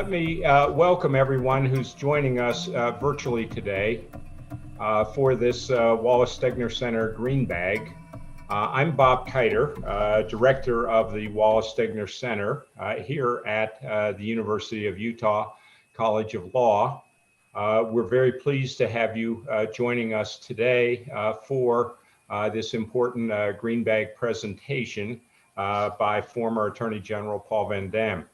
Let me welcome everyone who's joining us virtually today for this Wallace Stegner Center Green Bag. I'm Bob Kiter, Director of the Wallace Stegner Center here at the University of Utah College of Law. We're very pleased to have you joining us today for this important Green Bag presentation by former Attorney General Paul Van Dam.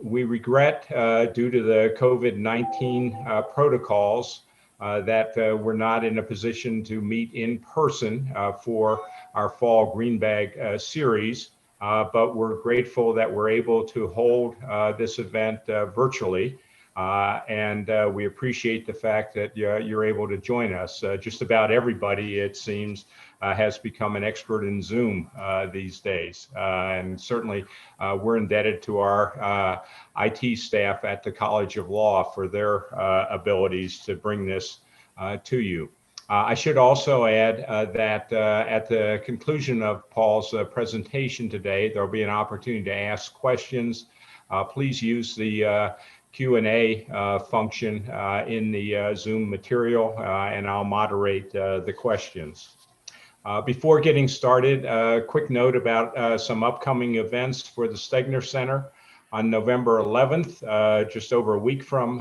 We regret, due to the COVID-19 protocols, that we're not in a position to meet in person for our fall Green Bag series, but we're grateful that we're able to hold this event virtually. And we appreciate the fact that you're able to join us. Just about everybody, it seems, has become an expert in Zoom these days. And certainly we're indebted to our IT staff at the College of Law for their abilities to bring this to you. I should also add that at the conclusion of Paul's presentation today, there'll be an opportunity to ask questions. Please use the Q&A function in the Zoom material, and I'll moderate the questions. Before getting started, a quick note about some upcoming events for the Stegner Center. On November 11th, just over a week from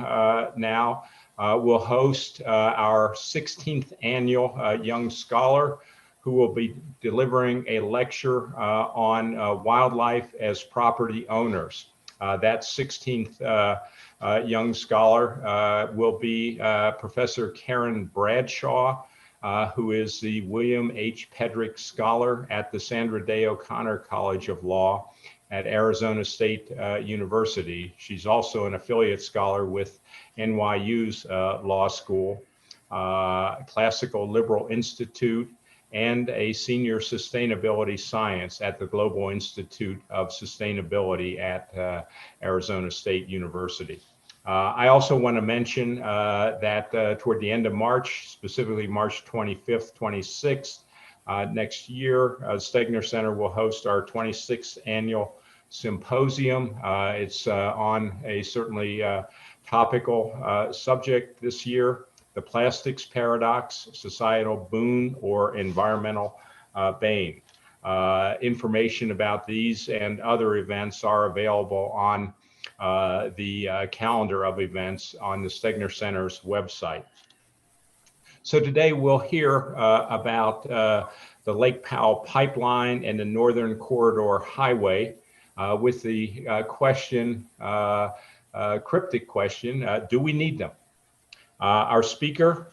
now, we'll host our 16th annual Young Scholar, who will be delivering a lecture on wildlife as property owners. That 16th Young Scholar will be Professor Karen Bradshaw, who is the William H. Pedrick Scholar at the Sandra Day O'Connor College of Law at Arizona State University. She's also an affiliate scholar with NYU's Law School, Classical Liberal Institute, and a senior sustainability science at the Global Institute of Sustainability at Arizona State University. I also want to mention that toward the end of March, specifically March 25th, 26th, next year, Stegner Center will host our 26th annual symposium. It's on a certainly topical subject this year: the plastics paradox, societal boon or environmental bane. Information about these and other events are available on the calendar of events on the Stegner Center's website. So today we'll hear about the Lake Powell Pipeline and the Northern Corridor Highway with the cryptic question, do we need them? Our speaker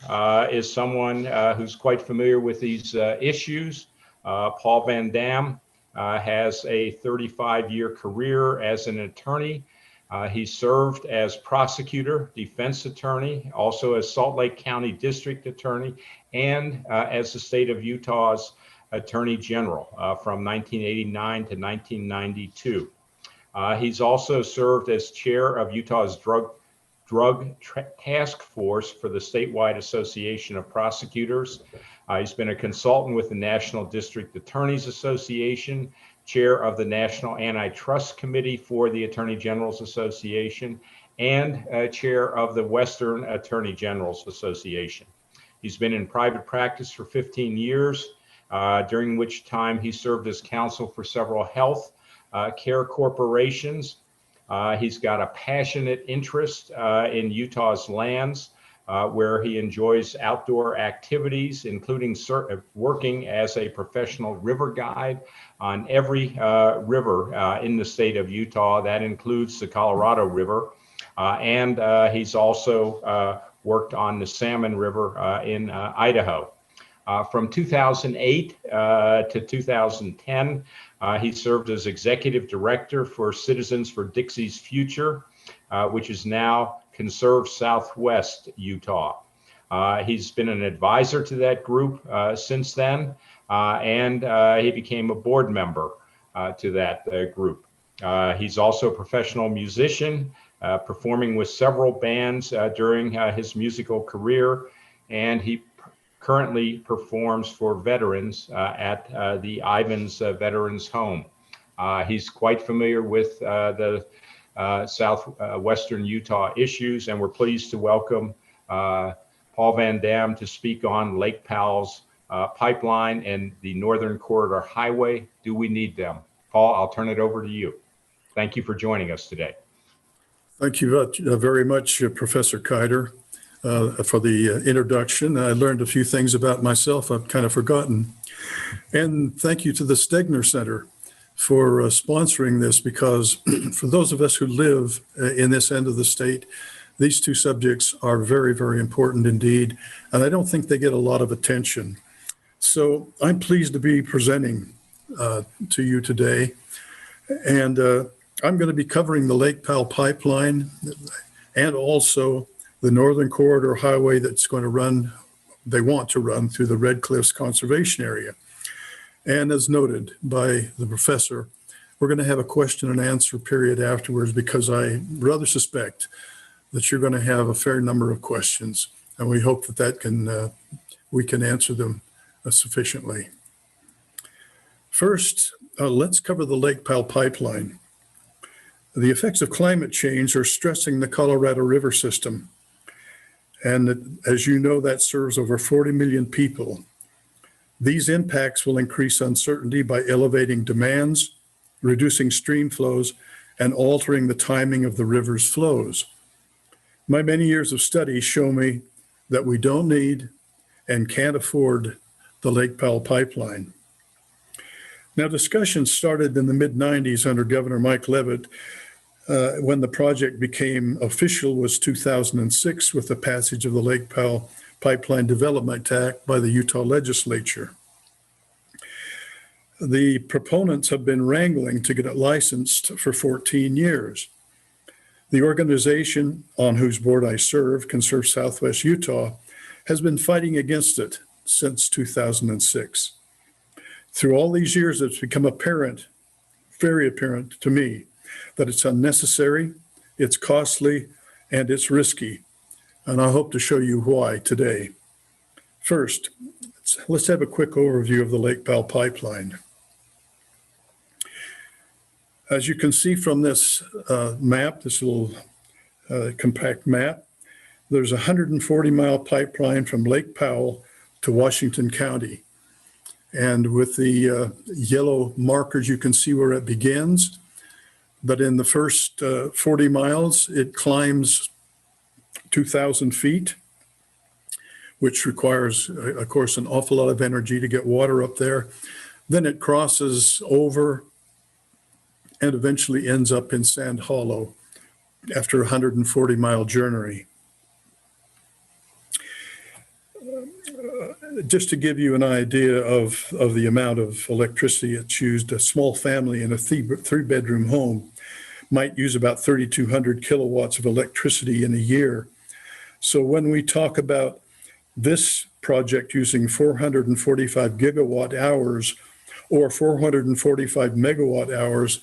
is someone who's quite familiar with these issues. Paul Van Dam has a 35-year career as an attorney. He served as prosecutor, defense attorney, also as Salt Lake County District Attorney, and as the state of Utah's Attorney General from 1989 to 1992. He's also served as chair of Utah's Drug Task Force for the Statewide Association of Prosecutors. He's been a consultant with the National District Attorneys Association, chair of the National Antitrust Committee for the Attorney General's Association, and chair of the Western Attorney General's Association. He's been in private practice for 15 years, during which time he served as counsel for several health care corporations. He's got a passionate interest in Utah's lands, where he enjoys outdoor activities, including working as a professional river guide on every river in the state of Utah. That includes the Colorado River. And he's also worked on the Salmon River in Idaho. From 2008 to 2010, he served as executive director for Citizens for Dixie's Future, which is now Conserve Southwest Utah. He's been an advisor to that group since then, and he became a board member to that group. He's also a professional musician, performing with several bands during his musical career, and he currently performs for veterans at the Ivins Veterans Home. He's quite familiar with the southwestern Utah issues, and we're pleased to welcome Paul Van Dam to speak on Lake Powell's pipeline and the Northern Corridor Highway. Do we need them? Paul, I'll turn it over to you. Thank you for joining us today. Thank you very much, Professor Kiter, for the introduction. I learned a few things about myself I've kind of forgotten. And thank you to the Stegner Center for sponsoring this, because for those of us who live in this end of the state, these two subjects are very, very important indeed. And I don't think they get a lot of attention. So I'm pleased to be presenting to you today. And I'm going to be covering the Lake Powell Pipeline and also the Northern Corridor Highway that's going to run, they want to run through the Red Cliffs Conservation Area. And as noted by the professor, we're going to have a question and answer period afterwards, because I rather suspect that you're going to have a fair number of questions, and we hope that we can answer them sufficiently. First, let's cover the Lake Powell Pipeline. The effects of climate change are stressing the Colorado River system. And as you know, that serves over 40 million people. These impacts will increase uncertainty by elevating demands, reducing stream flows, and altering the timing of the river's flows. My many years of study show me that we don't need and can't afford the Lake Powell Pipeline. Now, discussions started in the mid-90s under Governor Mike Leavitt. When the project became official was 2006 with the passage of the Lake Powell Pipeline Development Act by the Utah legislature. The proponents have been wrangling to get it licensed for 14 years. The organization on whose board I serve, Conserve Southwest Utah, has been fighting against it since 2006. Through all these years, it's become apparent, very apparent to me, that it's unnecessary, it's costly, and it's risky. And I hope to show you why today. First, let's have a quick overview of the Lake Powell Pipeline. As you can see from this map, this little compact map, there's a 140-mile pipeline from Lake Powell to Washington County. And with the yellow markers, you can see where it begins. But in the first 40 miles, it climbs 2,000 feet, which requires, of course, an awful lot of energy to get water up there. Then it crosses over and eventually ends up in Sand Hollow after a 140-mile journey. Just to give you an idea of the amount of electricity it's used, a small family in a three-bedroom home might use about 3,200 kilowatts of electricity in a year. So when we talk about this project using 445 gigawatt hours or 445 megawatt hours,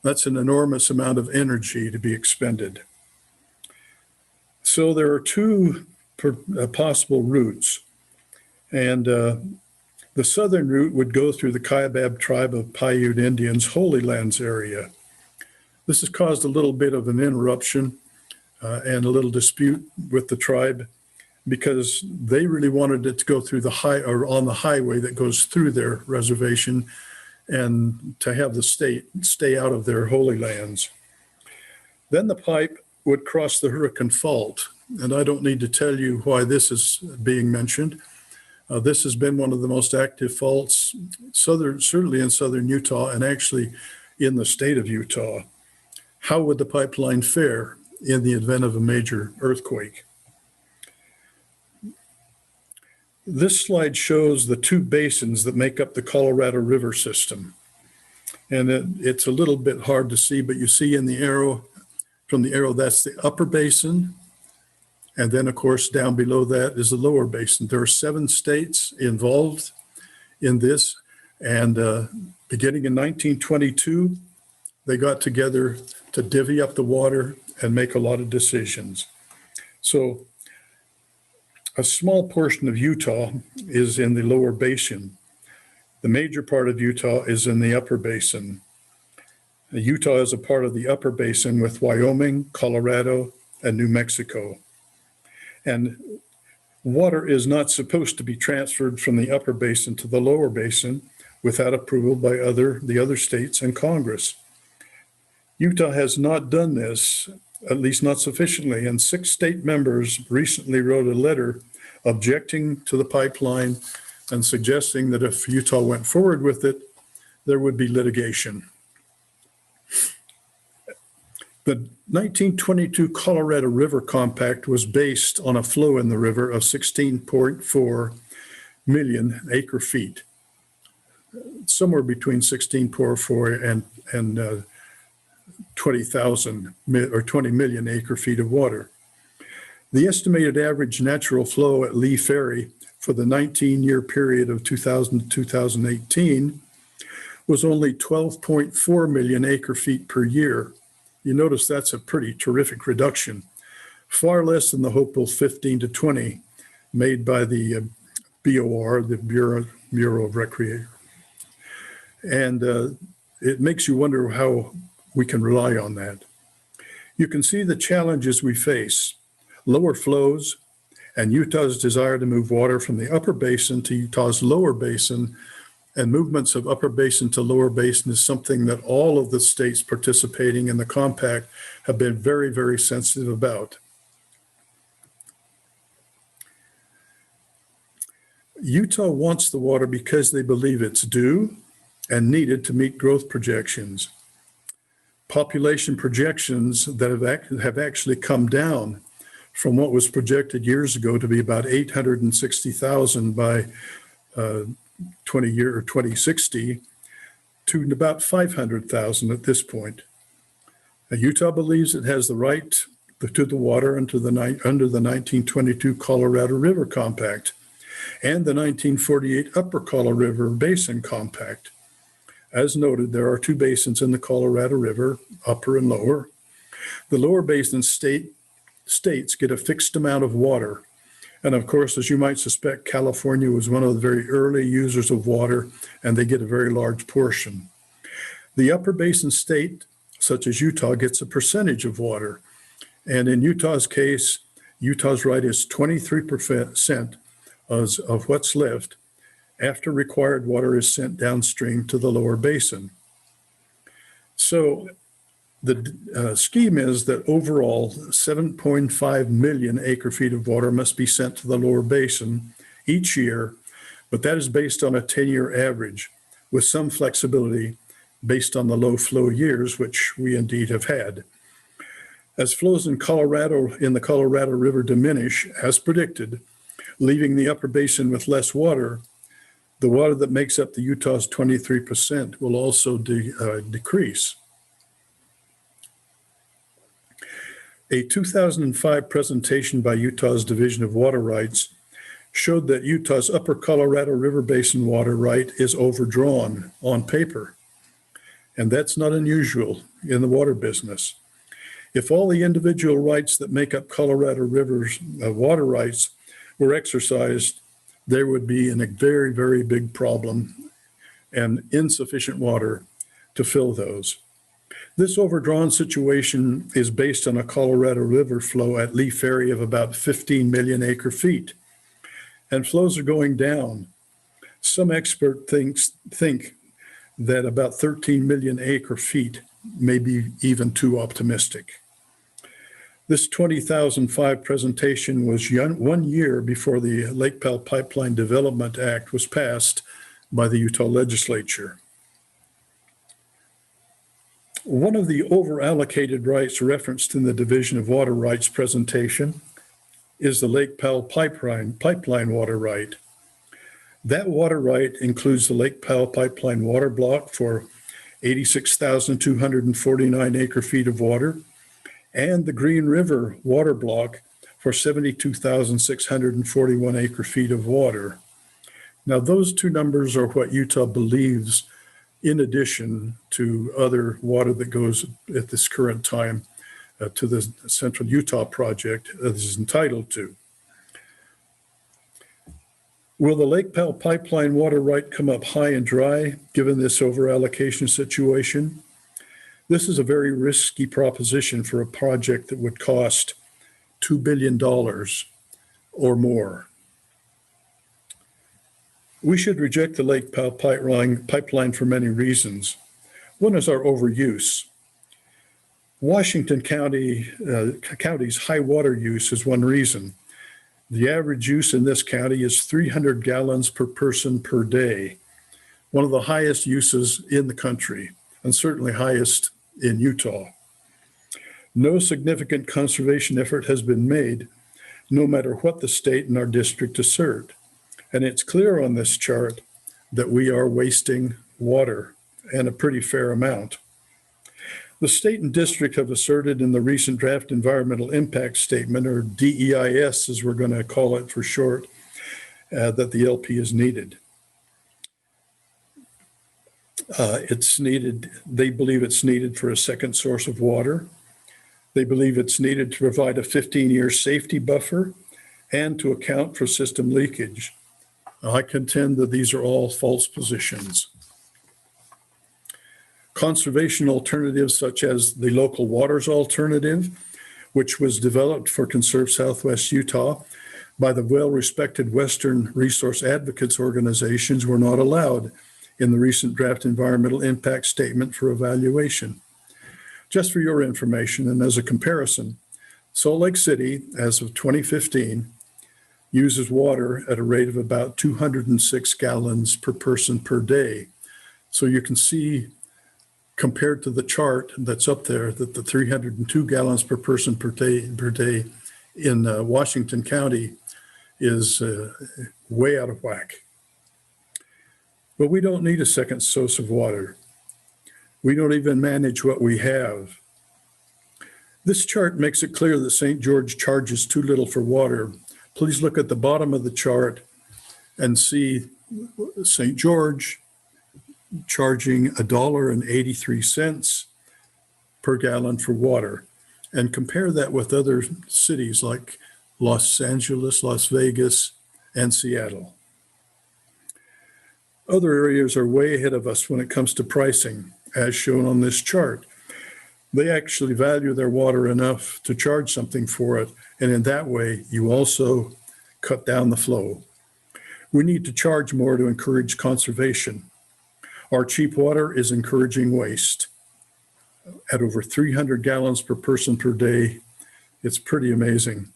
that's an enormous amount of energy to be expended. So there are two possible routes. And the southern route would go through the Kaibab tribe of Paiute Indians' Holy Lands area. This has caused a little bit of an interruption and a little dispute with the tribe, because they really wanted it to go through on the highway that goes through their reservation, and to have the state stay out of their holy lands. Then the pipe would cross the Hurricane Fault, and I don't need to tell you why this is being mentioned. This has been one of the most active faults, certainly in southern Utah, and actually in the state of Utah. How would the pipeline fare in the event of a major earthquake? This slide shows the two basins that make up the Colorado River system. And it's a little bit hard to see, but you see in the arrow, from the arrow, that's the upper basin. And then, of course, down below that is the lower basin. There are 7 states involved in this. And beginning in 1922, they got together to divvy up the water and make a lot of decisions. So a small portion of Utah is in the lower basin. The major part of Utah is in the upper basin. Utah is a part of the upper basin with Wyoming, Colorado, and New Mexico. And water is not supposed to be transferred from the upper basin to the lower basin without approval by the other states and Congress. Utah has not done this, at least not sufficiently, and 6 state members recently wrote a letter objecting to the pipeline and suggesting that if Utah went forward with it, there would be litigation. The 1922 Colorado River Compact was based on a flow in the river of 16.4 million acre feet, somewhere between 16.4 and 20,000 or 20 million acre feet of water. The estimated average natural flow at Lee Ferry for the 19-year period of 2000 to 2018 was only 12.4 million acre feet per year. You notice that's a pretty terrific reduction, far less than the hopeful 15 to 20 made by the BOR, the Bureau of Recreation. And it makes you wonder how we can rely on that. You can see the challenges we face: lower flows and Utah's desire to move water from the upper basin to Utah's lower basin, and movements of upper basin to lower basin is something that all of the states participating in the compact have been very, very sensitive about. Utah wants the water because they believe it's due and needed to meet growth projections. Population projections that have actually come down from what was projected years ago to be about 860,000 by 2060 to about 500,000 at this point. Now, Utah believes it has the right to the water under the 1922 Colorado River Compact and the 1948 Upper Colorado River Basin Compact. As noted, there are 2 basins in the Colorado River, upper and lower. The lower basin states get a fixed amount of water. And of course, as you might suspect, California was one of the very early users of water, and they get a very large portion. The upper basin state, such as Utah, gets a percentage of water. And in Utah's case, Utah's right is 23% of what's left after required water is sent downstream to the lower basin. So the scheme is that overall 7.5 million acre feet of water must be sent to the lower basin each year, but that is based on a 10-year average with some flexibility based on the low flow years, which we indeed have had. As flows in the Colorado River diminish, as predicted, leaving the upper basin with less water, the water that makes up the Utah's 23% will also decrease. A 2005 presentation by Utah's Division of Water Rights showed that Utah's upper Colorado River Basin water right is overdrawn on paper. And that's not unusual in the water business. If all the individual rights that make up Colorado River's water rights were exercised, there would be a very, very big problem and insufficient water to fill those. This overdrawn situation is based on a Colorado River flow at Lee Ferry of about 15 million acre feet, and flows are going down. Some experts think that about 13 million acre feet may be even too optimistic. This 2005 presentation was 1 year before the Lake Powell Pipeline Development Act was passed by the Utah legislature. One of the over-allocated rights referenced in the Division of Water Rights presentation is the Lake Powell Pipeline water right. That water right includes the Lake Powell Pipeline water block for 86,249 acre feet of water, and the Green River water block for 72,641 acre feet of water. Now, those 2 numbers are what Utah believes in addition to other water that goes at this current time to the Central Utah project that is entitled to. Will the Lake Powell Pipeline water right come up high and dry given this over-allocation situation? This is a very risky proposition for a project that would cost $2 billion or more. We should reject the Lake Powell pipeline for many reasons. One is our overuse. Washington County's high water use is one reason. The average use in this county is 300 gallons per person per day, one of the highest uses in the country, and certainly highest in Utah. No significant conservation effort has been made, no matter what the state and our district assert. And it's clear on this chart that we are wasting water, and a pretty fair amount. The state and district have asserted in the recent draft environmental impact statement, or DEIS as we're going to call it for short, that the LP is needed. It's needed, they believe it's needed for a second source of water. They believe it's needed to provide a 15-year safety buffer and to account for system leakage. I contend that these are all false positions. Conservation alternatives such as the local waters alternative, which was developed for Conserve Southwest Utah by the well-respected Western Resource Advocates organizations, were not allowed in the recent draft environmental impact statement for evaluation. Just for your information and as a comparison, Salt Lake City, as of 2015, uses water at a rate of about 206 gallons per person per day. So you can see, compared to the chart that's up there, that the 302 gallons per person per day in Washington County is way out of whack. But we don't need a second source of water. We don't even manage what we have. This chart makes it clear that St. George charges too little for water. Please look at the bottom of the chart and see St. George charging $1.83 per gallon for water, and compare that with other cities like Los Angeles, Las Vegas, and Seattle. Other areas are way ahead of us when it comes to pricing, as shown on this chart. They actually value their water enough to charge something for it, and in that way, you also cut down the flow. We need to charge more to encourage conservation. Our cheap water is encouraging waste. At over 300 gallons per person per day, it's pretty amazing.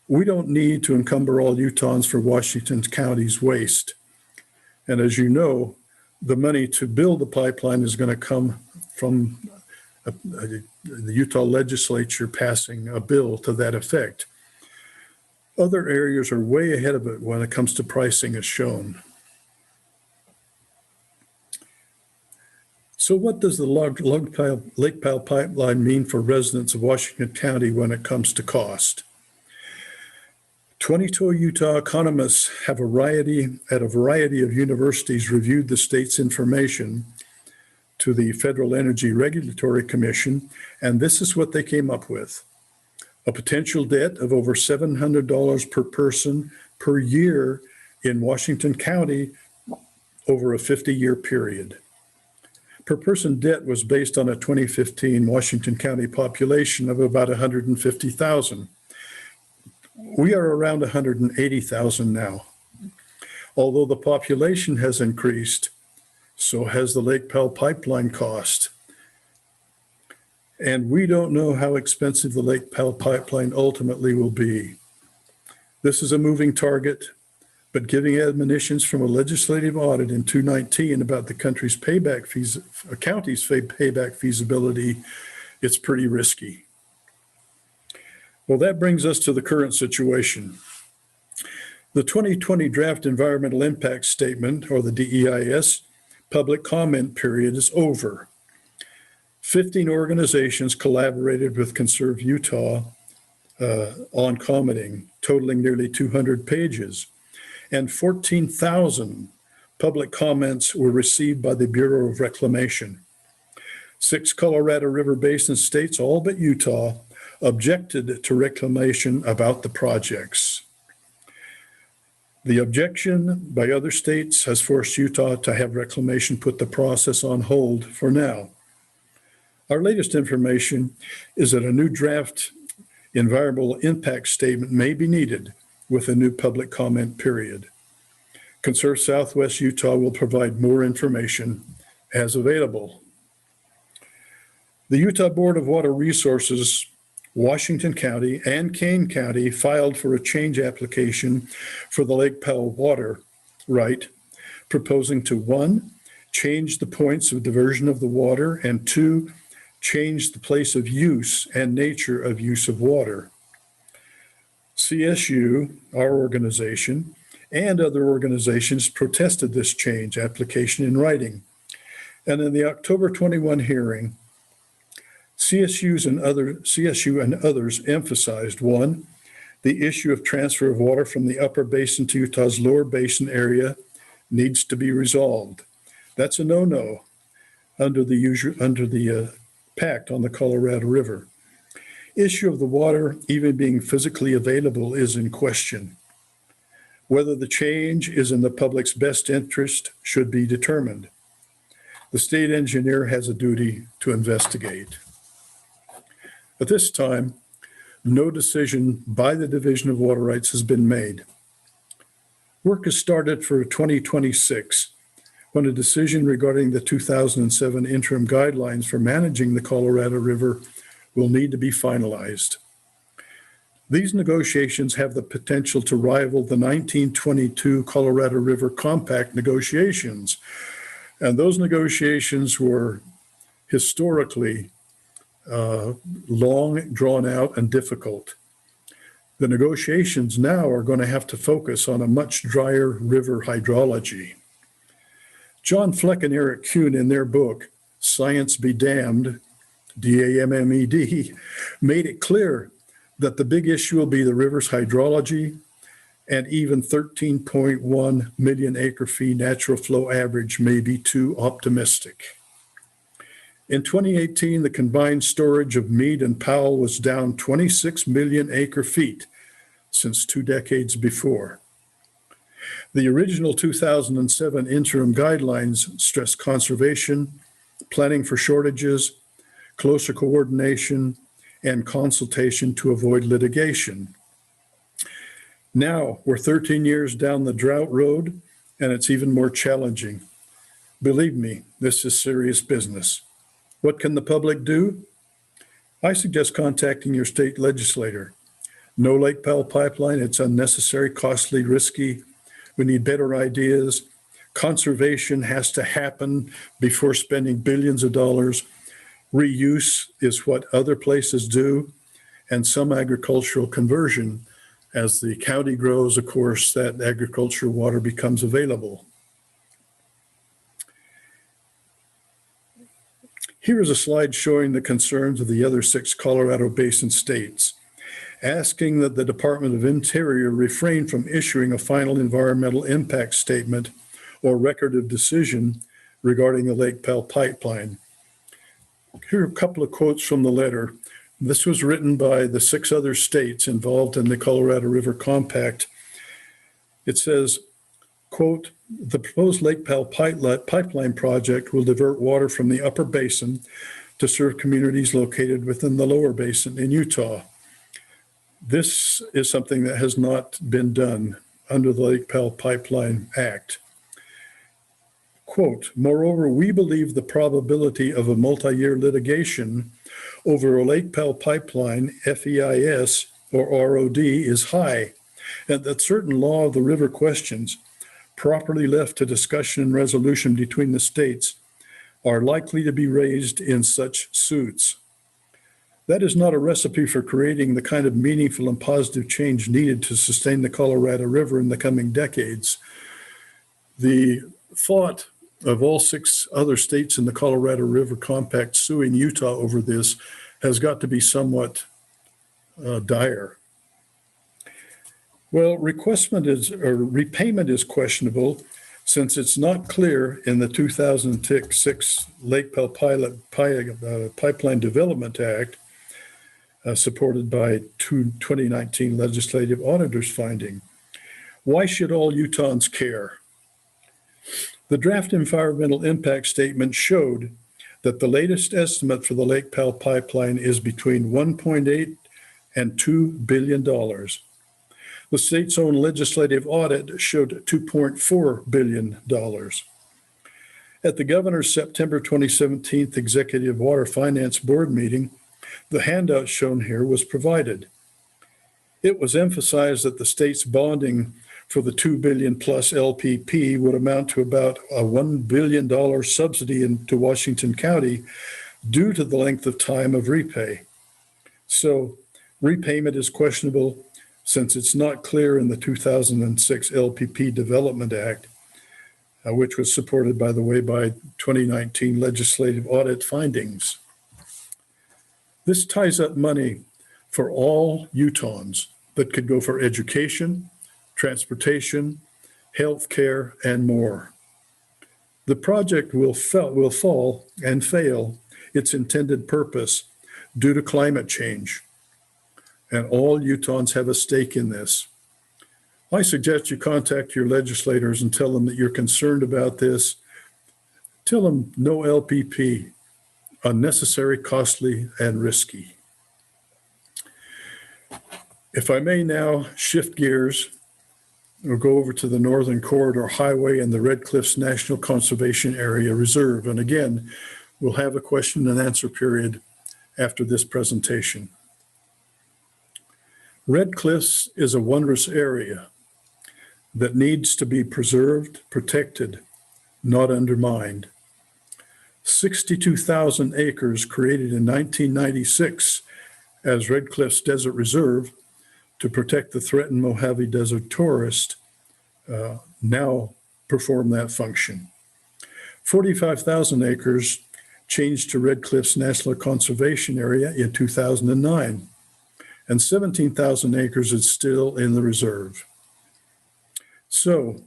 We don't need to encumber all Utahns for Washington County's waste. And as you know, the money to build the pipeline is going to come from the Utah legislature passing a bill to that effect. Other areas are way ahead of it when it comes to pricing, as shown. So what does the Lake Powell Pipeline mean for residents of Washington County when it comes to cost? 22 Utah economists at a variety of universities reviewed the state's information to the Federal Energy Regulatory Commission, and this is what they came up with. A potential debt of over $700 per person per year in Washington County over a 50-year period. Per person debt was based on a 2015 Washington County population of about 150,000. We are around 180,000 now. Although the population has increased, so has the Lake Powell Pipeline cost. And we don't know how expensive the Lake Powell Pipeline ultimately will be. This is a moving target, but giving admonitions from a legislative audit in 2019 about the county's payback feasibility, it's pretty risky. Well, that brings us to the current situation. The 2020 Draft Environmental Impact Statement, or the DEIS, public comment period is over. 15 organizations collaborated with Conserve Utah on commenting, totaling nearly 200 pages, and 14,000 public comments were received by the Bureau of Reclamation. 6 Colorado River Basin states, all but Utah, objected to reclamation about the projects. The objection by other states has forced Utah to have reclamation put the process on hold for now. Our latest information is that a new draft environmental impact statement may be needed with a new public comment period. Conserve Southwest Utah will provide more information as available. The Utah Board of Water Resources, Washington County, and Kane County filed for a change application for the Lake Powell water right, proposing to 1, change the points of diversion of the water, and 2, change the place of use and nature of use of water. CSU, our organization, and other organizations protested this change application in writing. And in the October 21 hearing, CSU and others emphasized 1, the issue of transfer of water from the upper basin to Utah's lower basin area needs to be resolved. That's a no-no under the Pact on the Colorado River. Issue of the water even being physically available is in question. Whether the change is in the public's best interest should be determined. The state engineer has a duty to investigate. At this time, no decision by the Division of Water Rights has been made. Work has started for 2026, when a decision regarding the 2007 interim guidelines for managing the Colorado River will need to be finalized. These negotiations have the potential to rival the 1922 Colorado River Compact negotiations. And those negotiations were historically long, drawn out, and difficult. The negotiations now are going to have to focus on a much drier river hydrology. John Fleck and Eric Kuhn, in their book, Science Be Damned, DAMMED, made it clear that the big issue will be the river's hydrology, and even 13.1 million acre-feet natural flow average may be too optimistic. In 2018, the combined storage of Meade and Powell was down 26 million acre-feet since 2 decades before. The original 2007 interim guidelines stress conservation, planning for shortages, closer coordination, and consultation to avoid litigation. Now we're 13 years down the drought road, and it's even more challenging. Believe me, this is serious business. What can the public do? I suggest contacting your state legislator. No Lake Powell Pipeline, it's unnecessary, costly, risky. We need better ideas. Conservation has to happen before spending billions of dollars. Reuse is what other places do, and some agricultural conversion. As the county grows, of course, that agricultural water becomes available. Here is a slide showing the concerns of the other 6 Colorado Basin states, asking that the Department of Interior refrain from issuing a final environmental impact statement or record of decision regarding the Lake Powell Pipeline. Here are a couple of quotes from the letter. This was written by the 6 other states involved in the Colorado River Compact. It says, quote, the proposed Lake Powell Pipeline project will divert water from the upper basin to serve communities located within the lower basin in Utah. This is something that has not been done under the Lake Powell Pipeline Act. Quote, moreover, we believe the probability of a multi-year litigation over a Lake Powell Pipeline, FEIS, or ROD is high, and that certain law of the river questions, properly left to discussion and resolution between the states, are likely to be raised in such suits. That is not a recipe for creating the kind of meaningful and positive change needed to sustain the Colorado River in the coming decades. The thought of all 6 other states in the Colorado River Compact suing Utah over this has got to be somewhat dire. Well, repayment is questionable since it's not clear in the 2006 Lake Powell Pipeline Development Act, supported by 2019 legislative auditors finding. Why should all Utahns care? The draft environmental impact statement showed that the latest estimate for the Lake Powell Pipeline is between 1.8 and $2 billion. The state's own legislative audit showed $2.4 billion. At the governor's September 2017 Executive Water Finance Board meeting, the handout shown here was provided. It was emphasized that the state's bonding for the $2 billion plus LPP would amount to about a $1 billion subsidy into Washington County due to the length of time of repay. So repayment is questionable since it's not clear in the 2006 LPP Development Act, which was supported, by the way, by 2019 legislative audit findings. This ties up money for all Utahns that could go for education, transportation, health care, and more. The project will fall and fail its intended purpose due to climate change. And all Utahns have a stake in this. I suggest you contact your legislators and tell them that you're concerned about this. Tell them no LPP, unnecessary, costly, and risky. If I may now shift gears, we'll go over to the Northern Corridor Highway and the Red Cliffs National Conservation Area Reserve. And again, we'll have a question and answer period after this presentation. Red Cliffs is a wondrous area that needs to be preserved, protected, not undermined. 62,000 acres created in 1996 as Red Cliffs Desert Reserve to protect the threatened Mojave Desert tourist now perform that function. 45,000 acres changed to Red Cliffs National Conservation Area in 2009. And 17,000 acres is still in the reserve. So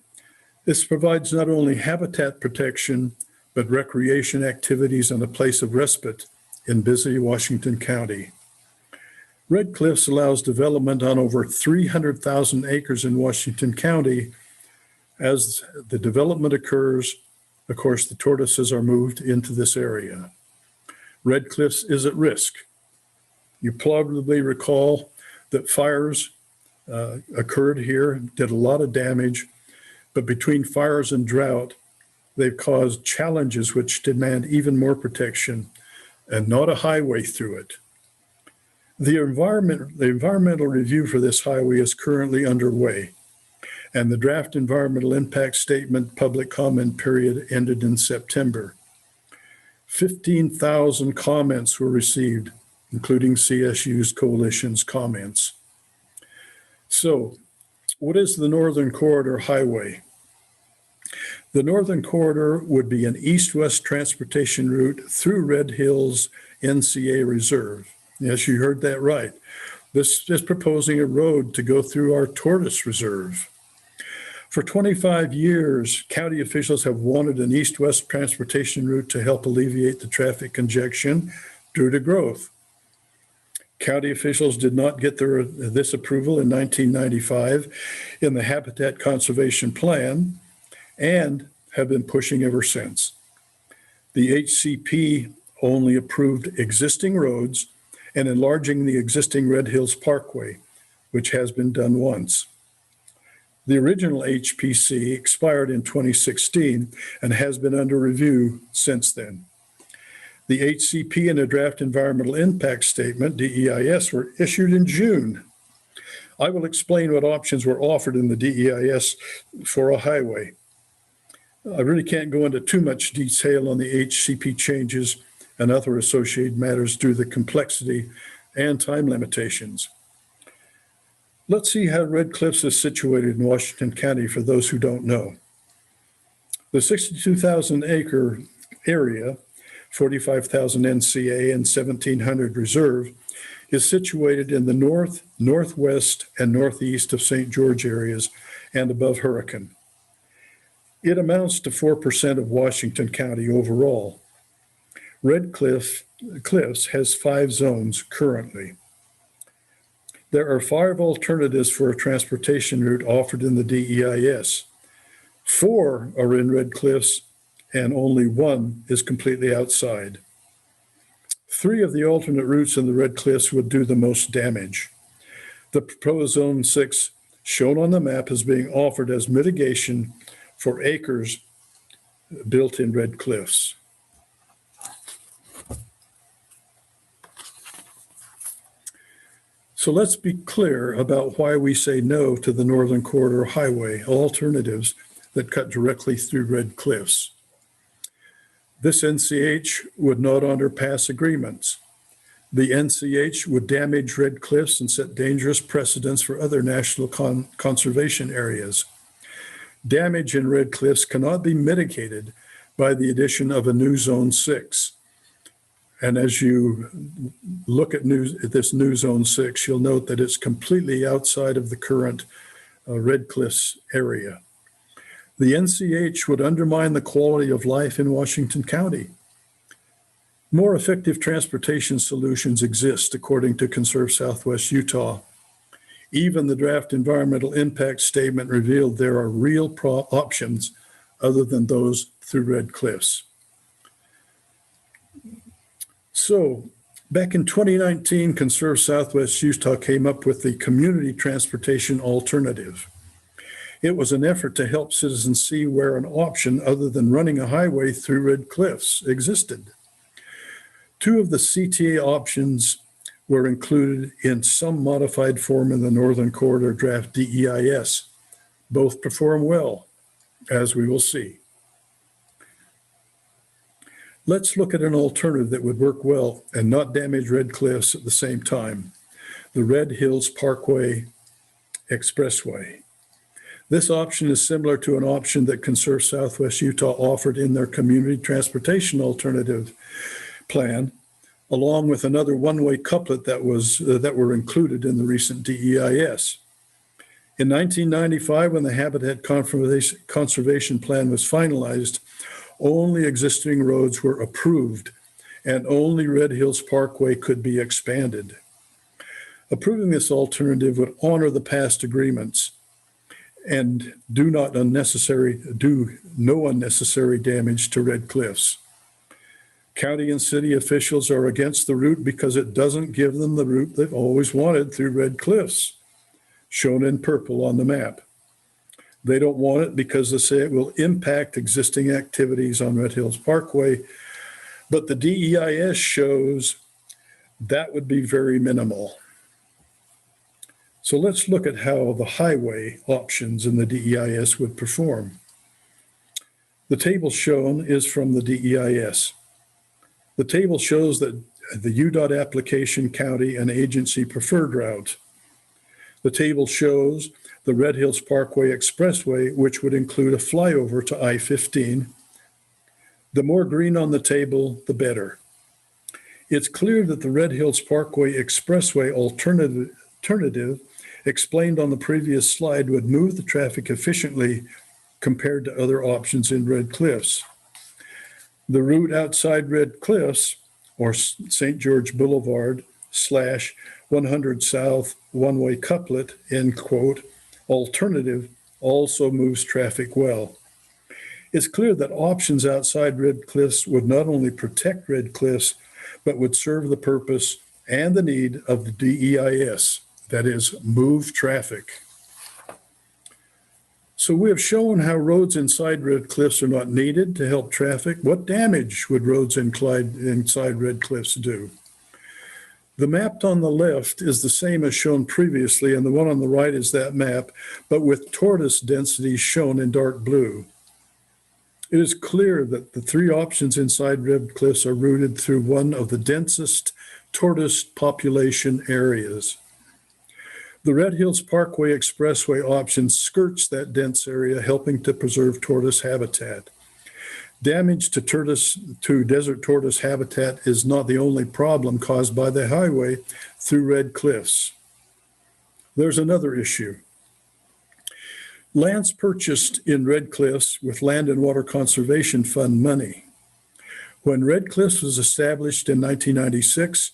this provides not only habitat protection, but recreation activities and a place of respite in busy Washington County. Red Cliffs allows development on over 300,000 acres in Washington County. As the development occurs, of course, the tortoises are moved into this area. Red Cliffs is at risk. You probably recall that fires occurred here, did a lot of damage, but between fires and drought, they've caused challenges which demand even more protection and not a highway through it. The environmental review for this highway is currently underway, and the draft environmental impact statement public comment period ended in September. 15,000 comments were received, including CSU's coalition's comments. So, what is the Northern Corridor Highway? The Northern Corridor would be an east-west transportation route through Red Hills NCA Reserve. Yes, you heard that right. This is proposing a road to go through our Tortoise Reserve. For 25 years, county officials have wanted an east-west transportation route to help alleviate the traffic congestion due to growth. County officials did not get this approval in 1995 in the Habitat Conservation Plan and have been pushing ever since. The HCP only approved existing roads and enlarging the existing Red Hills Parkway, which has been done once. The original HPC expired in 2016 and has been under review since then. The HCP and a draft environmental impact statement, DEIS, were issued in June. I will explain what options were offered in the DEIS for a highway. I really can't go into too much detail on the HCP changes and other associated matters due to the complexity and time limitations. Let's see how Red Cliffs is situated in Washington County for those who don't know. The 62,000 acre area, 45,000 NCA and 1,700 reserve, is situated in the north, northwest, and northeast of St. George areas and above Hurricane. It amounts to 4% of Washington County overall. Red Cliffs has 5 zones currently. There are 5 alternatives for a transportation route offered in the DEIS. 4 are in Red Cliffs and only one is completely outside. 3 of the alternate routes in the Red Cliffs would do the most damage. The proposed Zone 6, shown on the map, is being offered as mitigation for acres built in Red Cliffs. So let's be clear about why we say no to the Northern Corridor Highway alternatives that cut directly through Red Cliffs. This NCH would not honor past agreements. The NCH would damage Red Cliffs and set dangerous precedents for other national conservation areas. Damage in Red Cliffs cannot be mitigated by the addition of a new Zone 6. And as you look at this new Zone 6, you'll note that it's completely outside of the current Red Cliffs area. The NCH would undermine the quality of life in Washington County. More effective transportation solutions exist, according to Conserve Southwest Utah. Even the draft environmental impact statement revealed there are real options other than those through Red Cliffs. So, back in 2019, Conserve Southwest Utah came up with the Community Transportation Alternative. It was an effort to help citizens see where an option other than running a highway through Red Cliffs existed. 2 of the CTA options were included in some modified form in the Northern Corridor Draft DEIS. Both perform well, as we will see. Let's look at an alternative that would work well and not damage Red Cliffs at the same time: the Red Hills Parkway Expressway. This option is similar to an option that Conserve Southwest Utah offered in their Community Transportation Alternative plan, along with another one-way couplet that were included in the recent DEIS. In 1995, when the Habitat Conservation Plan was finalized, only existing roads were approved, and only Red Hills Parkway could be expanded. Approving this alternative would honor the past agreements and do no unnecessary damage to Red Cliffs. County and city officials are against the route because it doesn't give them the route they've always wanted through Red Cliffs, shown in purple on the map. They don't want it because they say it will impact existing activities on Red Hills Parkway, but the DEIS shows that would be very minimal. So let's look at how the highway options in the DEIS would perform. The table shown is from the DEIS. The table shows that the UDOT application, county, and agency preferred route. The table shows the Red Hills Parkway Expressway, which would include a flyover to I-15. The more green on the table, the better. It's clear that the Red Hills Parkway Expressway alternative explained on the previous slide would move the traffic efficiently compared to other options in Red Cliffs. The route outside Red Cliffs, or St. George Boulevard /100 South one-way couplet, end quote, alternative also moves traffic well. It's clear that options outside Red Cliffs would not only protect Red Cliffs, but would serve the purpose and the need of the DEIS, that is, move traffic. So we have shown how roads inside Red Cliffs are not needed to help traffic. What damage would roads inside Red Cliffs do? The map on the left is the same as shown previously, and the one on the right is that map, but with tortoise densities shown in dark blue. It is clear that the 3 options inside Red Cliffs are routed through one of the densest tortoise population areas. The Red Hills Parkway Expressway option skirts that dense area, helping to preserve tortoise habitat. Damage to desert tortoise habitat is not the only problem caused by the highway through Red Cliffs. There's another issue. Lands purchased in Red Cliffs with Land and Water Conservation Fund money. When Red Cliffs was established in 1996,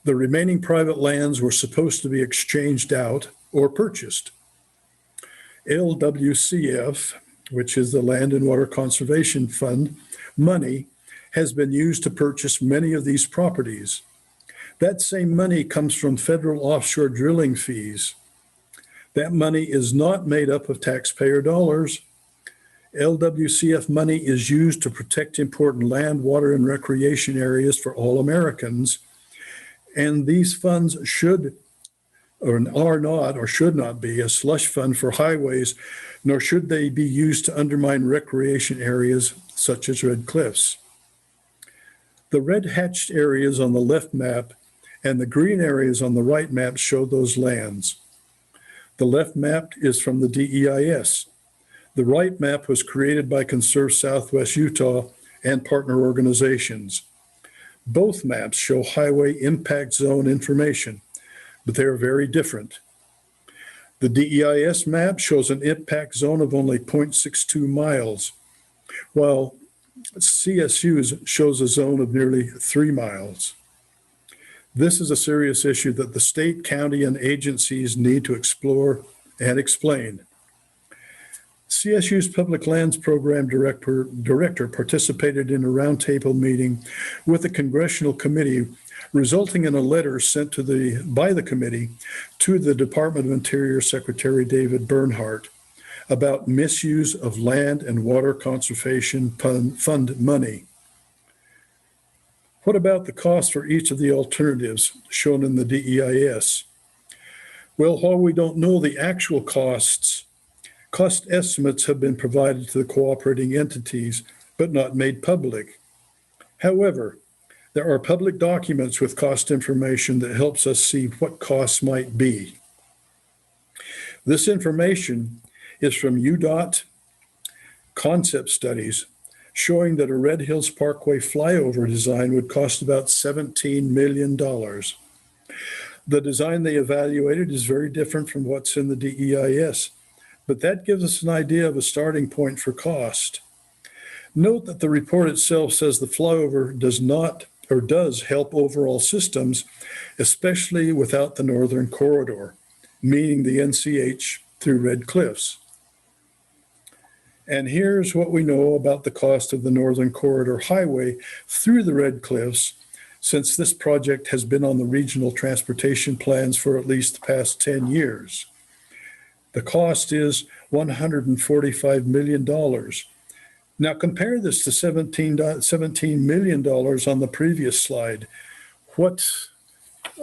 the remaining private lands were supposed to be exchanged out or purchased. LWCF, which is the Land and Water Conservation Fund, money has been used to purchase many of these properties. That same money comes from federal offshore drilling fees. That money is not made up of taxpayer dollars. LWCF money is used to protect important land, water, and recreation areas for all Americans. And these funds should or are not or should not be a slush fund for highways, nor should they be used to undermine recreation areas such as Red Cliffs. The red hatched areas on the left map and the green areas on the right map show those lands. The left map is from the DEIS. The right map was created by Conserve Southwest Utah and partner organizations. Both maps show highway impact zone information, but they are very different. The DEIS map shows an impact zone of only 0.62 miles, while CSU's shows a zone of nearly 3 miles. This is a serious issue that the state, county, and agencies need to explore and explain. CSU's Public Lands Program Director participated in a roundtable meeting with the Congressional Committee, resulting in a letter sent by the committee to the Department of Interior Secretary David Bernhardt about misuse of land and water conservation fund money. What about the cost for each of the alternatives shown in the DEIS? Well, while we don't know the actual costs, cost estimates have been provided to the cooperating entities, but not made public. However, there are public documents with cost information that helps us see what costs might be. This information is from UDOT concept studies showing that a Red Hills Parkway flyover design would cost about $17 million. The design they evaluated is very different from what's in the DEIS, but that gives us an idea of a starting point for cost. Note that the report itself says the flyover does help overall systems, especially without the northern corridor, meaning the NCH through Red Cliffs. And here's what we know about the cost of the Northern Corridor Highway through the Red Cliffs, since this project has been on the regional transportation plans for at least the past 10 years. The cost is $145 million. Now compare this to $17 million on the previous slide. What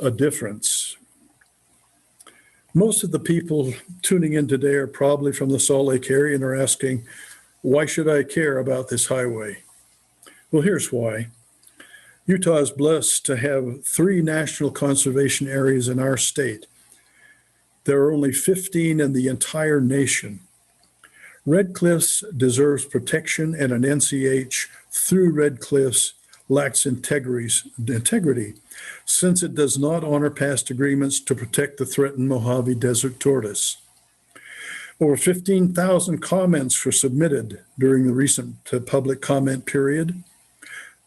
a difference. Most of the people tuning in today are probably from the Salt Lake area and are asking, why should I care about this highway? Well, here's why. Utah is blessed to have 3 national conservation areas in our state. There are only 15 in the entire nation. Red Cliffs deserves protection, and an NCH through Red Cliffs lacks integrity, since it does not honor past agreements to protect the threatened Mojave Desert tortoise. Over 15,000 comments were submitted during the recent public comment period.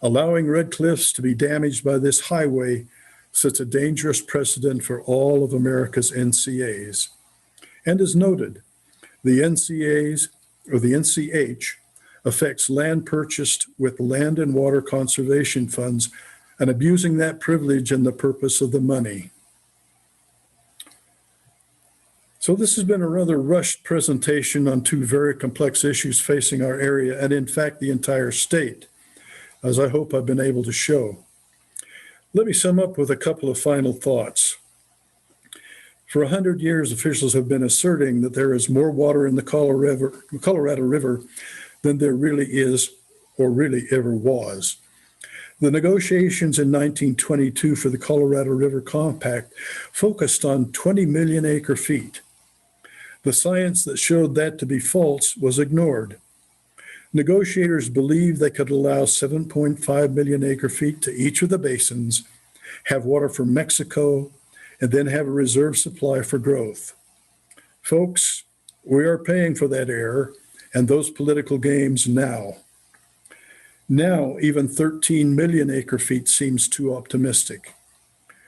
Allowing Red Cliffs to be damaged by this highway sets a dangerous precedent for all of America's NCAs. And as noted, the NCAs, or the NCH, affects land purchased with land and water conservation funds and abusing that privilege and the purpose of the money. So this has been a rather rushed presentation on 2 very complex issues facing our area and in fact the entire state, as I hope I've been able to show. Let me sum up with a couple of final thoughts. For 100 years, officials have been asserting that there is more water in the Colorado River than there really is or really ever was. The negotiations in 1922 for the Colorado River Compact focused on 20 million acre feet. The science that showed that to be false was ignored. Negotiators believed they could allow 7.5 million acre feet to each of the basins, have water from Mexico, and then have a reserve supply for growth. Folks, we are paying for that error and those political games now. Now, even 13 million acre feet seems too optimistic.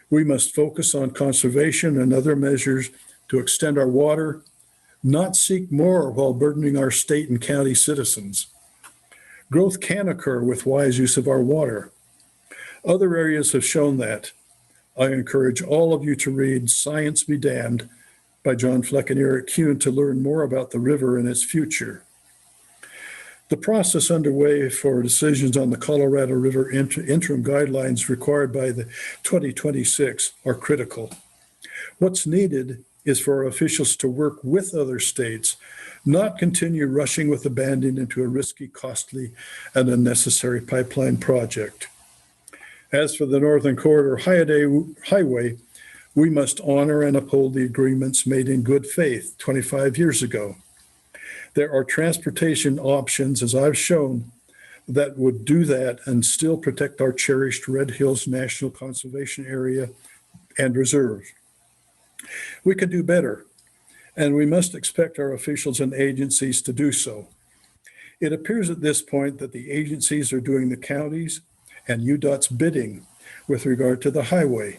We must focus on conservation and other measures to extend our water, not seek more while burdening our state and county citizens. Growth can occur with wise use of our water. Other areas have shown that. I encourage all of you to read Science Be Damned by John Fleck and Eric Kuhn to learn more about the river and its future. The process underway for decisions on the Colorado River interim guidelines required by the 2026 are critical. What's needed is for our officials to work with other states, not continue rushing with abandon into a risky, costly, and unnecessary pipeline project. As for the Northern Corridor Highway, we must honor and uphold the agreements made in good faith 25 years ago. There are transportation options, as I've shown, that would do that and still protect our cherished Red Hills National Conservation Area and Reserve. We can do better, and we must expect our officials and agencies to do so. It appears at this point that the agencies are doing the counties and UDOT's bidding with regard to the highway.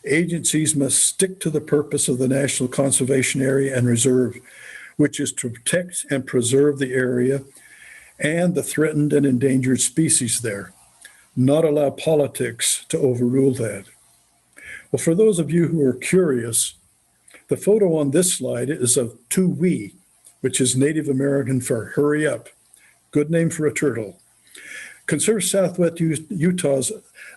Agencies must stick to the purpose of the National Conservation Area and Reserve, which is to protect and preserve the area and the threatened and endangered species there, not allow politics to overrule that. Well, for those of you who are curious, the photo on this slide is of Tui, which is Native American for hurry up, good name for a turtle. Conserve Southwest Utah's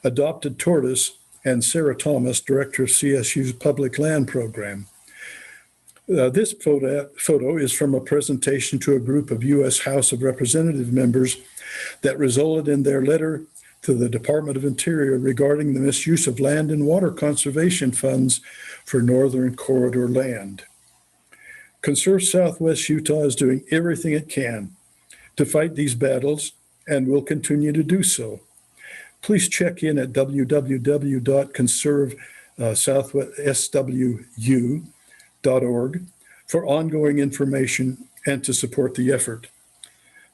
adopted Tortoise and Sarah Thomas, director of CSU's Public Land Program. This photo is from a presentation to a group of U.S. House of Representative members that resulted in their letter to the Department of Interior regarding the misuse of land and water conservation funds for Northern Corridor land. Conserve Southwest Utah is doing everything it can to fight these battles and will continue to do so. Please check in at www.conservesouthwestswu.org for ongoing information and to support the effort.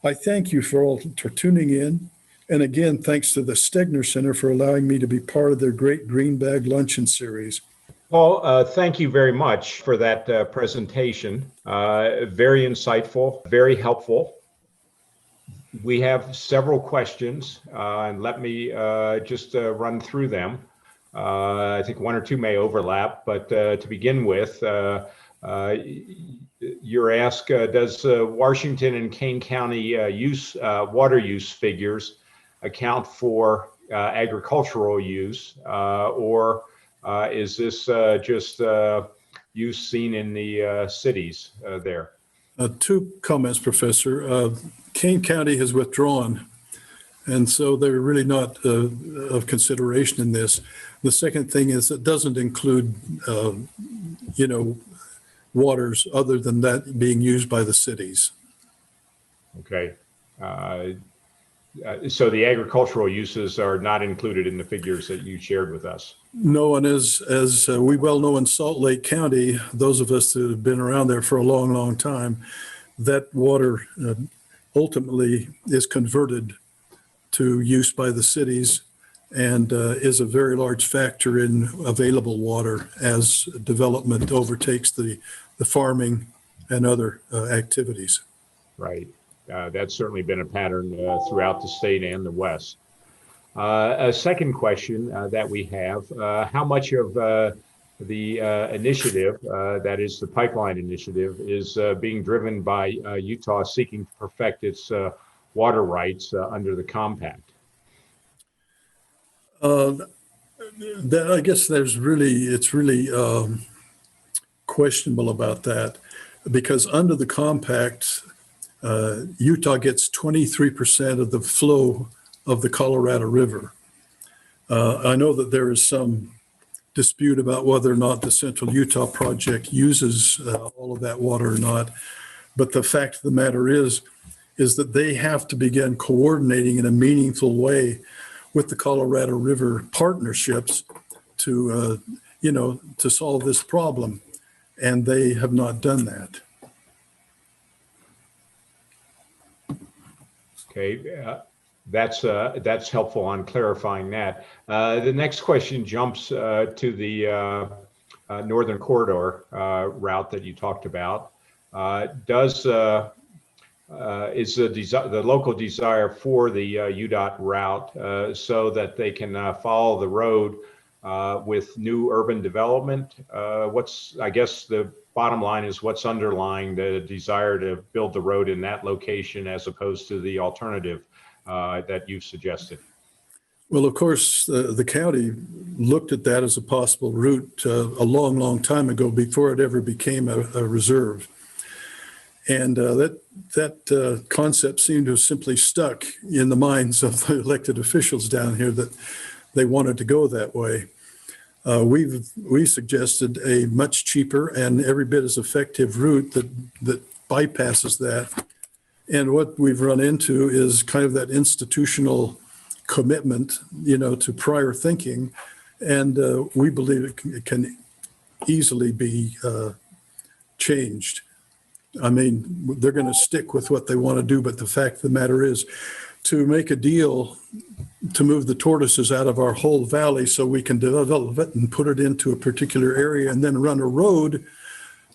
I thank you for tuning in. And again, thanks to the Stegner Center for allowing me to be part of their great Green Bag Luncheon series. Paul, thank you very much for that presentation. Very insightful, very helpful. We have several questions, and let me just run through them. I think one or two may overlap, but to begin with, you're asked, does Washington and Kane County water use figures account for agricultural use, or is this just use seen in the cities there? Two comments, Professor. Kane County has withdrawn, and so they're really not of consideration in this. The second thing is it doesn't include, waters other than that being used by the cities. Okay. So the agricultural uses are not included in the figures that you shared with us. No, and as we well know in Salt Lake County, those of us that have been around there for a long, long time, that water ultimately is converted to use by the cities and is a very large factor in available water as development overtakes the farming and other activities. Right. That's certainly been a pattern throughout the state and the West. A second question that we have, how much of the initiative, that is the pipeline initiative, is being driven by Utah seeking to perfect its water rights under the compact? I guess it's really questionable about that, because under the compact, Utah gets 23% of the flow of the Colorado River. I know that there is some dispute about whether or not the Central Utah Project uses all of that water or not, but the fact of the matter is that they have to begin coordinating in a meaningful way with the Colorado River partnerships to solve this problem, and they have not done that. Okay, that's helpful on clarifying that. The next question jumps to the Northern Corridor route that you talked about. Does is the local desire for the UDOT route so that they can follow the road with new urban development. I guess the bottom line is what's underlying the desire to build the road in that location as opposed to the alternative that you've suggested. Well, of course, the county looked at that as a possible route a long, long time ago before it ever became a reserve. And that concept seemed to have simply stuck in the minds of the elected officials down here that they wanted to go that way. We suggested a much cheaper and every bit as effective route that bypasses that. And what we've run into is kind of that institutional commitment, to prior thinking. And we believe it can easily be changed. I mean, they're going to stick with what they want to do, but the fact of the matter is to make a deal to move the tortoises out of our whole valley so we can develop it and put it into a particular area and then run a road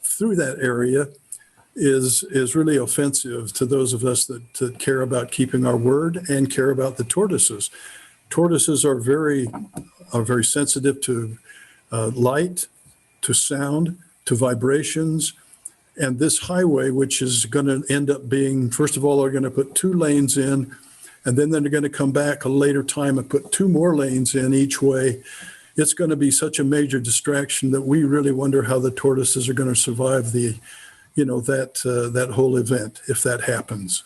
through that area is really offensive to those of us that care about keeping our word and care about the tortoises. Tortoises are very sensitive to light, to sound, to vibrations. And this highway, which is going to end up being, first of all, they're going to put 2 lanes in, and then they're going to come back a later time and put 2 more lanes in each way. It's going to be such a major distraction that we really wonder how the tortoises are going to survive that whole event if that happens.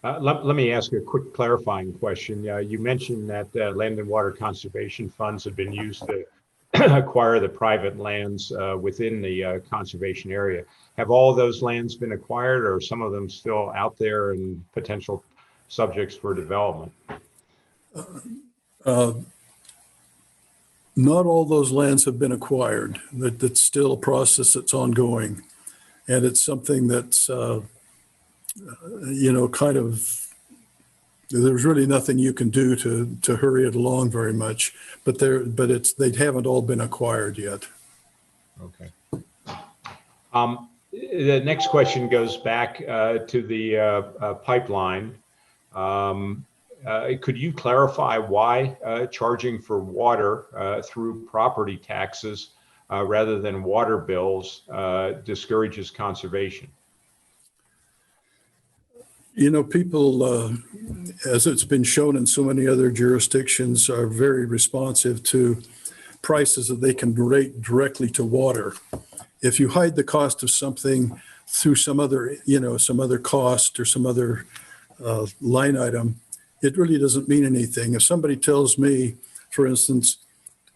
Let me ask you a quick clarifying question. You mentioned that land and water conservation funds have been used to acquire the private lands within the conservation area. Have all of those lands been acquired, or are some of them still out there and potential subjects for development? Not all those lands have been acquired. That's still a process that's ongoing. And it's something that's, kind of, there's really nothing you can do to hurry it along very much, but they haven't all been acquired yet. Okay. The next question goes back to the pipeline. Could you clarify why charging for water through property taxes rather than water bills discourages conservation? People, as it's been shown in so many other jurisdictions, are very responsive to prices that they can rate directly to water. If you hide the cost of something through some other cost or some other line item, it really doesn't mean anything. If somebody tells me, for instance,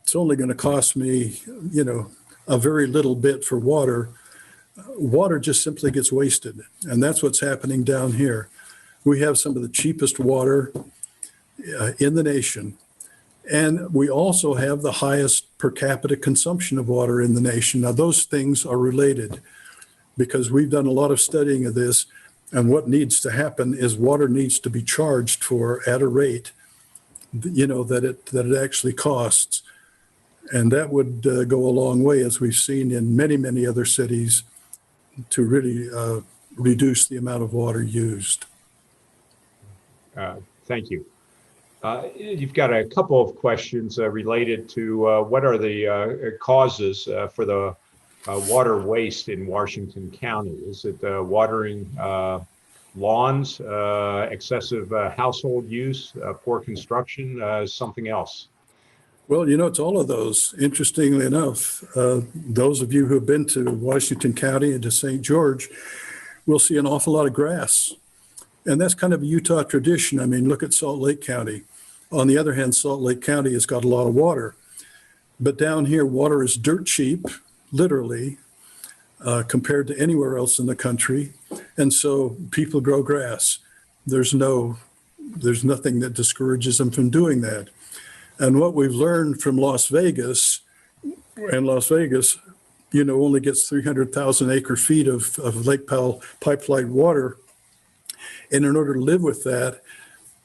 it's only going to cost me, a very little bit for water, water just simply gets wasted. And that's what's happening down here. We have some of the cheapest water in the nation. And we also have the highest per capita consumption of water in the nation. Now, those things are related because we've done a lot of studying of this. And what needs to happen is water needs to be charged for at a rate, that it actually costs. And that would go a long way, as we've seen in many, many other cities, to really reduce the amount of water used. Thank you. You've got a couple of questions related to what are the causes for the water waste in Washington County? Is it watering lawns, excessive household use, poor construction, something else? Well, it's all of those. Interestingly enough, those of you who have been to Washington County and to St. George will see an awful lot of grass. And that's kind of a Utah tradition. I mean, look at Salt Lake County. On the other hand, Salt Lake County has got a lot of water. But down here, water is dirt cheap, literally, compared to anywhere else in the country. And so people grow grass. There's nothing that discourages them from doing that. And what we've learned from Las Vegas, and Las Vegas, only gets 300,000 acre feet of Lake Powell Pipeline water. And in order to live with that,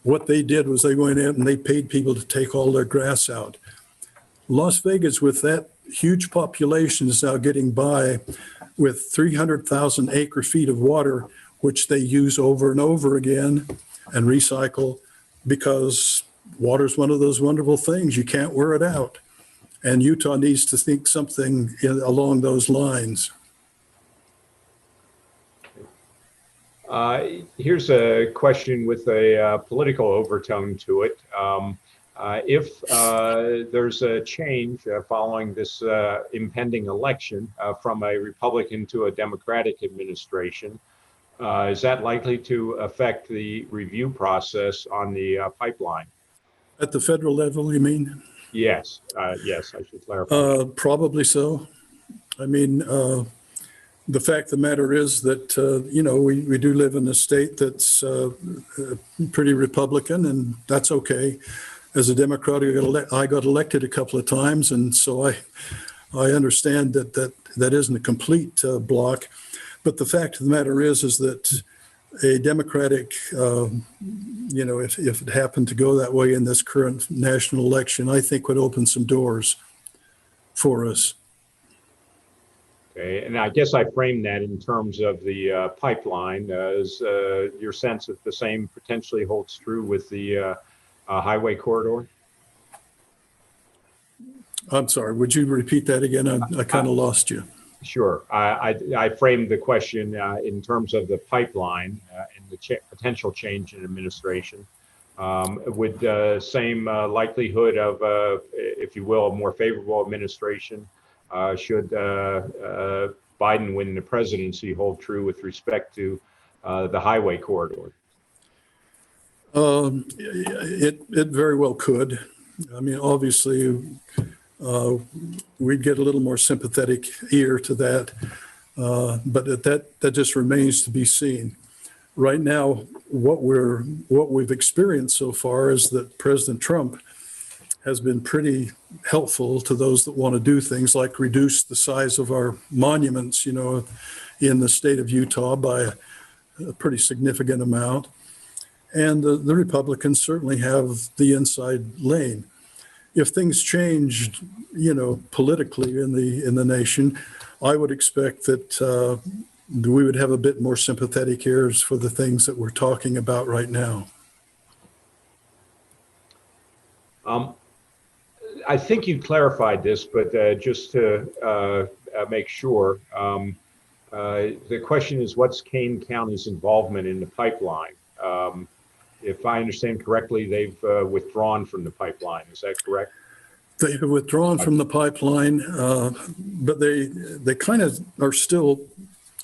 what they did was they went in and they paid people to take all their grass out. Las Vegas, with that huge population, is now getting by with 300,000 acre feet of water which they use over and over again and recycle, because water is one of those wonderful things. You can't wear it out. And Utah needs to think something along those lines. Here's a question with a political overtone to it. If there's a change following this impending election from a Republican to a Democratic administration, is that likely to affect the review process on the pipeline? At the federal level, you mean? Yes, yes, I should clarify. Probably so. I mean, the fact of the matter is that, we do live in a state that's pretty Republican, and that's okay. As a Democrat, I got elected a couple of times, and so I understand that isn't a complete block. But the fact of the matter is that a Democratic, if it happened to go that way in this current national election, I think would open some doors for us. Okay, and I guess I framed that in terms of the pipeline. Is your sense that the same potentially holds true with the highway corridor? I'm sorry, would you repeat that again? I kind of lost you. Sure. I framed the question in terms of the pipeline and the potential change in administration. Would same likelihood of, if you will, a more favorable administration should Biden win the presidency hold true with respect to the highway corridor? It very well could. I mean, obviously, we'd get a little more sympathetic ear to that, but that just remains to be seen. Right now, what we've experienced so far is that President Trump has been pretty helpful to those that want to do things like reduce the size of our monuments, in the state of Utah by a pretty significant amount. And the Republicans certainly have the inside lane. If things changed, politically in the nation, I would expect that we would have a bit more sympathetic ears for the things that we're talking about right now. I think you clarified this, but just to make sure, the question is, what's Kane County's involvement in the pipeline? If I understand correctly, they've withdrawn from the pipeline. Is that correct? They have withdrawn from the pipeline, but they kind of are still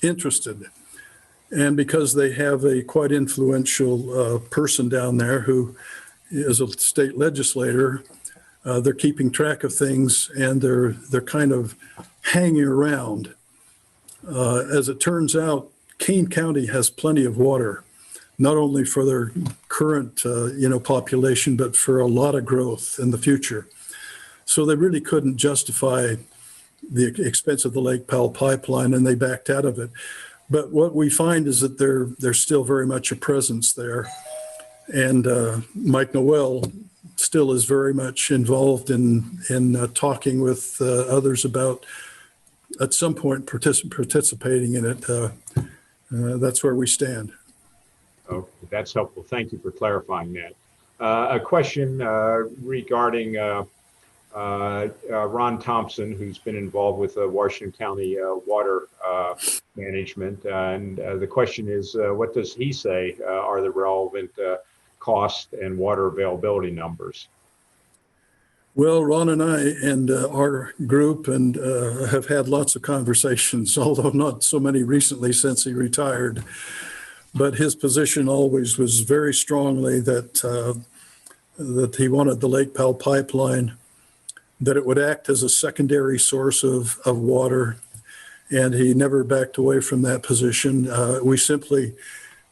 interested. And because they have a quite influential person down there who is a state legislator, they're keeping track of things, and they're kind of hanging around. As it turns out, Kane County has plenty of water, not only for their current population, but for a lot of growth in the future. So they really couldn't justify the expense of the Lake Powell Pipeline, and they backed out of it. But what we find is that there's still very much a presence there. And Mike Noel still is very much involved in talking with others about, at some point, participating in it. That's where we stand. Oh, that's helpful. Thank you for clarifying that. A question regarding Ron Thompson, who's been involved with Washington County water management. And the question is, what does he say are the relevant cost and water availability numbers? Well, Ron and I and our group have had lots of conversations, although not so many recently since he retired. But his position always was very strongly that he wanted the Lake Powell Pipeline, that it would act as a secondary source of water, and he never backed away from that position. We simply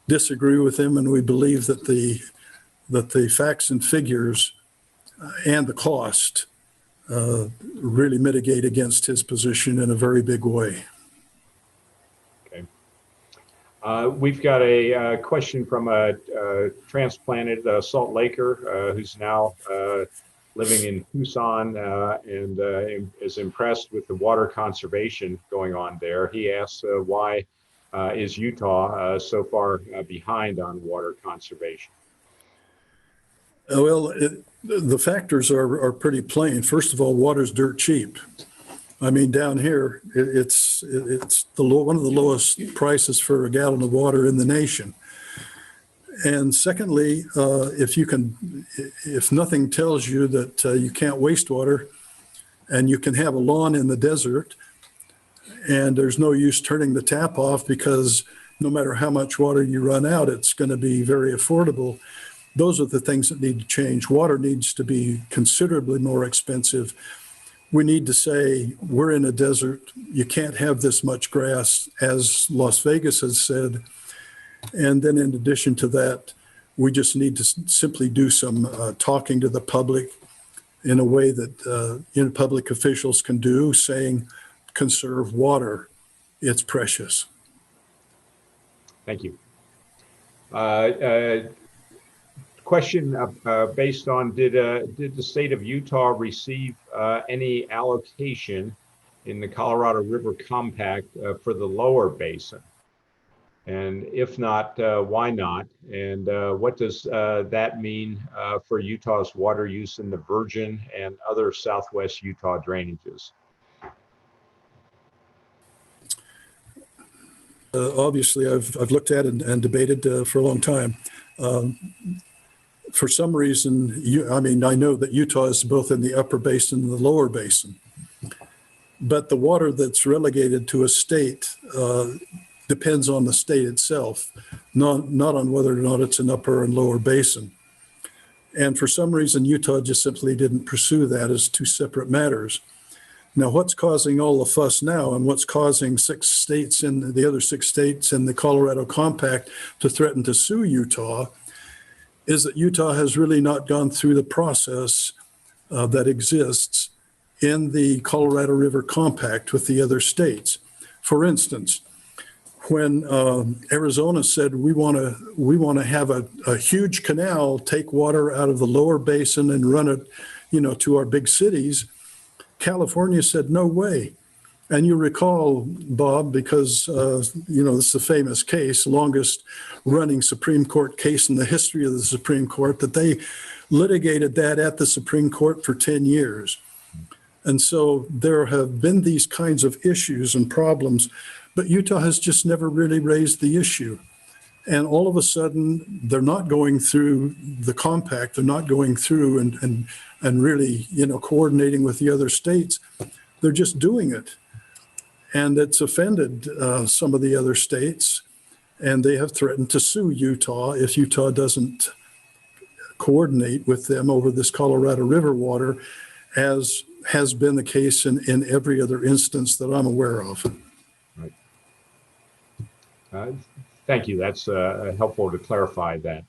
disagree with him, and we believe that the facts and figures and the cost really mitigate against his position in a very big way. We've got a question from a transplanted Salt Laker who's now living in Tucson and is impressed with the water conservation going on there. He asks why is Utah so far behind on water conservation? Well, the factors are pretty plain. First of all, water's dirt cheap. I mean, down here, it's one of the lowest prices for a gallon of water in the nation. And secondly, if nothing tells you that you can't waste water, and you can have a lawn in the desert, and there's no use turning the tap off because no matter how much water you run out, it's going to be very affordable. Those are the things that need to change. Water needs to be considerably more expensive. We need to say, we're in a desert. You can't have this much grass, as Las Vegas has said. And then in addition to that, we just need to simply do some talking to the public in a way that public officials can do, saying, conserve water. It's precious. Thank you. Question based on, did the state of Utah receive any allocation in the Colorado River Compact for the lower basin? And if not, why not? And what does that mean for Utah's water use in the Virgin and other Southwest Utah drainages? Obviously, I've looked at and debated for a long time. For some reason, I know that Utah is both in the upper basin and the lower basin, but the water that's relegated to a state depends on the state itself, not on whether or not it's an upper and lower basin. And for some reason, Utah just simply didn't pursue that as two separate matters. Now, what's causing all the fuss now, and what's causing the other six states in the Colorado Compact to threaten to sue Utah, is that Utah has really not gone through the process that exists in the Colorado River Compact with the other states. For instance, when Arizona said we want to have a huge canal, take water out of the lower basin and run it, to our big cities, California said no way. And you recall, Bob, because this is a famous case, longest running Supreme Court case in the history of the Supreme Court, that they litigated that at the Supreme Court for 10 years. And so there have been these kinds of issues and problems, but Utah has just never really raised the issue. And all of a sudden, they're not going through the compact, they're not going through and really, coordinating with the other states. They're just doing it. And it's offended some of the other states, and they have threatened to sue Utah if Utah doesn't coordinate with them over this Colorado River water, as has been the case in every other instance that I'm aware of. Right. Thank you. That's helpful to clarify that.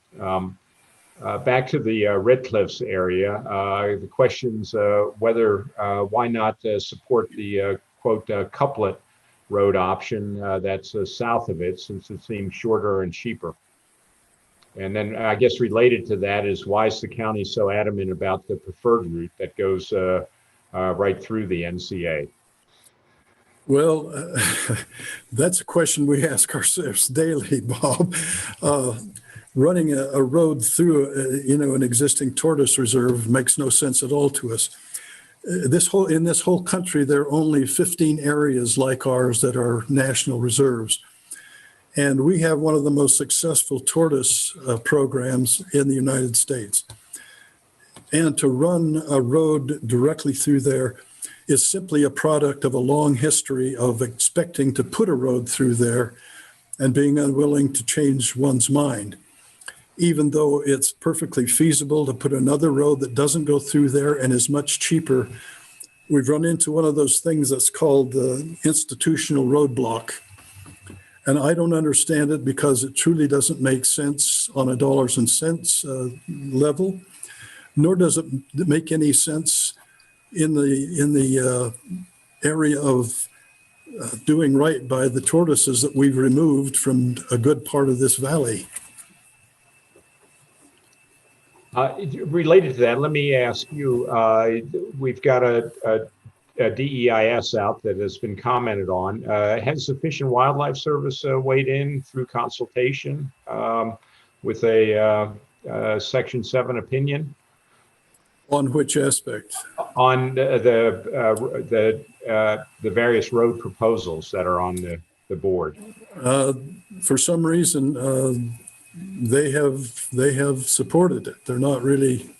Back to the Red Cliffs area, the question's why not support the quote couplet road option that's south of it, since it seems shorter and cheaper. And then I guess related to that is, why is the county so adamant about the preferred route that goes right through the NCA? Well, that's a question we ask ourselves daily, Bob. Running a road through, an existing tortoise reserve makes no sense at all to us. In this whole country, there are only 15 areas like ours that are national reserves. And we have one of the most successful tortoise programs in the United States. And to run a road directly through there is simply a product of a long history of expecting to put a road through there and being unwilling to change one's mind. Even though it's perfectly feasible to put another road that doesn't go through there and is much cheaper, we've run into one of those things that's called the institutional roadblock. And I don't understand it, because it truly doesn't make sense on a dollars and cents level, nor does it make any sense in the area of doing right by the tortoises that we've removed from a good part of this valley. Related to that, let me ask you, we've got a DEIS out that has been commented on. Has the Fish and Wildlife Service weighed in through consultation with a Section 7 opinion? On which aspect? On the various road proposals that are on the board. For some reason, they have supported it. They're not really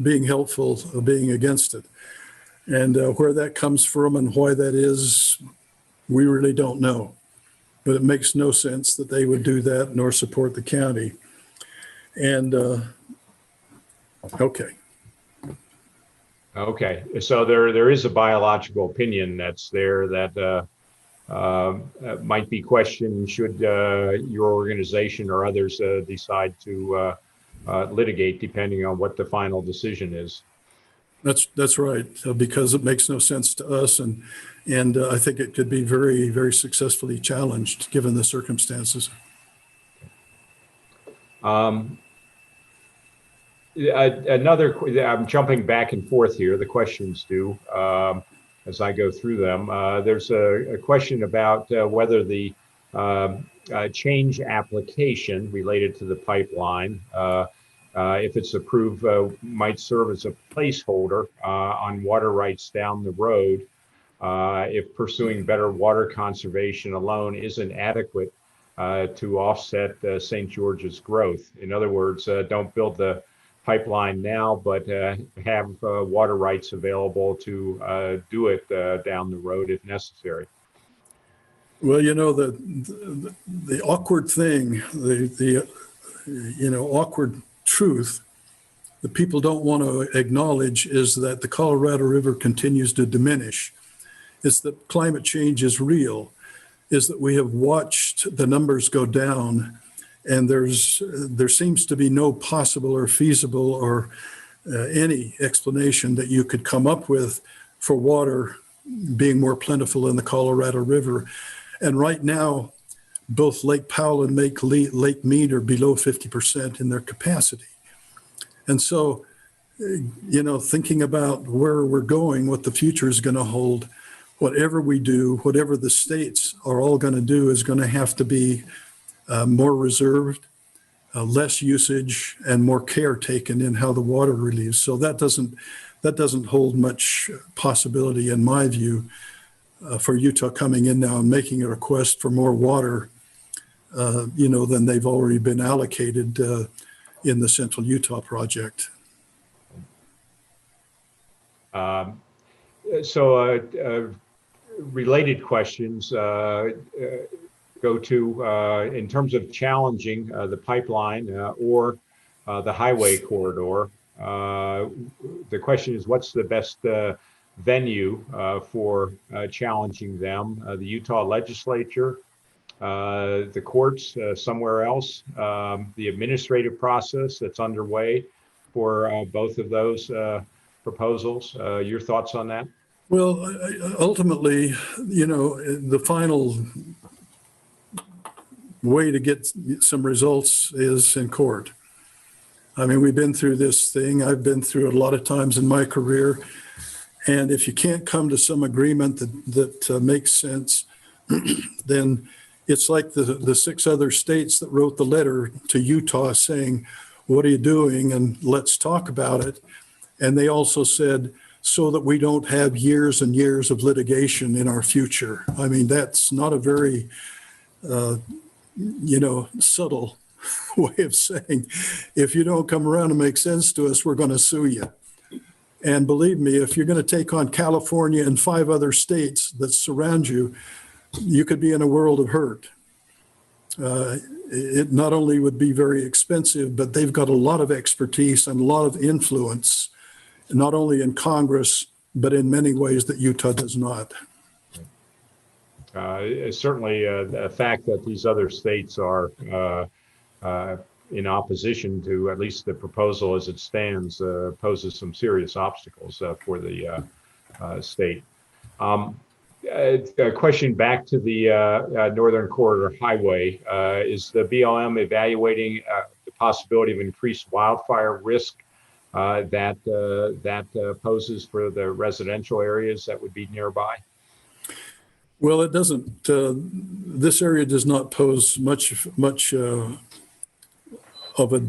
being helpful or being against it. And where that comes from and why that is, we really don't know. But it makes no sense that they would do that nor support the county. And okay. Okay, so there is a biological opinion that's there that might be questioned should your organization or others decide to litigate, depending on what the final decision is. That's right, because it makes no sense to us, and I think it could be very, very successfully challenged given the circumstances. I'm jumping back and forth here. The questions do as I go through them. There's a question about whether the change application related to the pipeline, if it's approved, might serve as a placeholder on water rights down the road if pursuing better water conservation alone isn't adequate to offset St. George's growth. In other words, don't build the pipeline now, but have water rights available to do it down the road if necessary. Well, the awkward thing, the awkward truth that people don't want to acknowledge is that the Colorado River continues to diminish. It's that climate change is real, is that we have watched the numbers go down, and there seems to be no possible or feasible or any explanation that you could come up with for water being more plentiful in the Colorado River. And right now, both Lake Powell and Lake Mead are below 50% in their capacity. And so, thinking about where we're going, what the future is going to hold, whatever we do, whatever the states are all going to do is going to have to be more reserved, less usage, and more care taken in how the water relieves. So that doesn't hold much possibility, in my view, for Utah coming in now and making a request for more water, than they've already been allocated in the Central Utah project. Related questions go to, in terms of challenging the pipeline or the highway corridor. The question is, what's the best venue for challenging them? The Utah legislature, the courts, somewhere else, the administrative process that's underway for both of those proposals. Your thoughts on that? Well, ultimately, the final way to get some results is in court. I mean, we've been through this thing. I've been through it a lot of times in my career. And if you can't come to some agreement that makes sense, then it's like the 6 other states that wrote the letter to Utah saying, what are you doing? And let's talk about it. And they also said, so that we don't have years and years of litigation in our future. I mean, that's not a very, subtle way of saying, if you don't come around and make sense to us, we're going to sue you. And believe me, if you're going to take on California and 5 other states that surround you, you could be in a world of hurt. It not only would be very expensive, but they've got a lot of expertise and a lot of influence, not only in Congress, but in many ways that Utah does not. It's certainly a fact that these other states are in opposition to at least the proposal as it stands, poses some serious obstacles for the state. A question back to the Northern Corridor Highway. Is the BLM evaluating the possibility of increased wildfire risk that poses for the residential areas that would be nearby? Well, it doesn't. This area does not pose much of a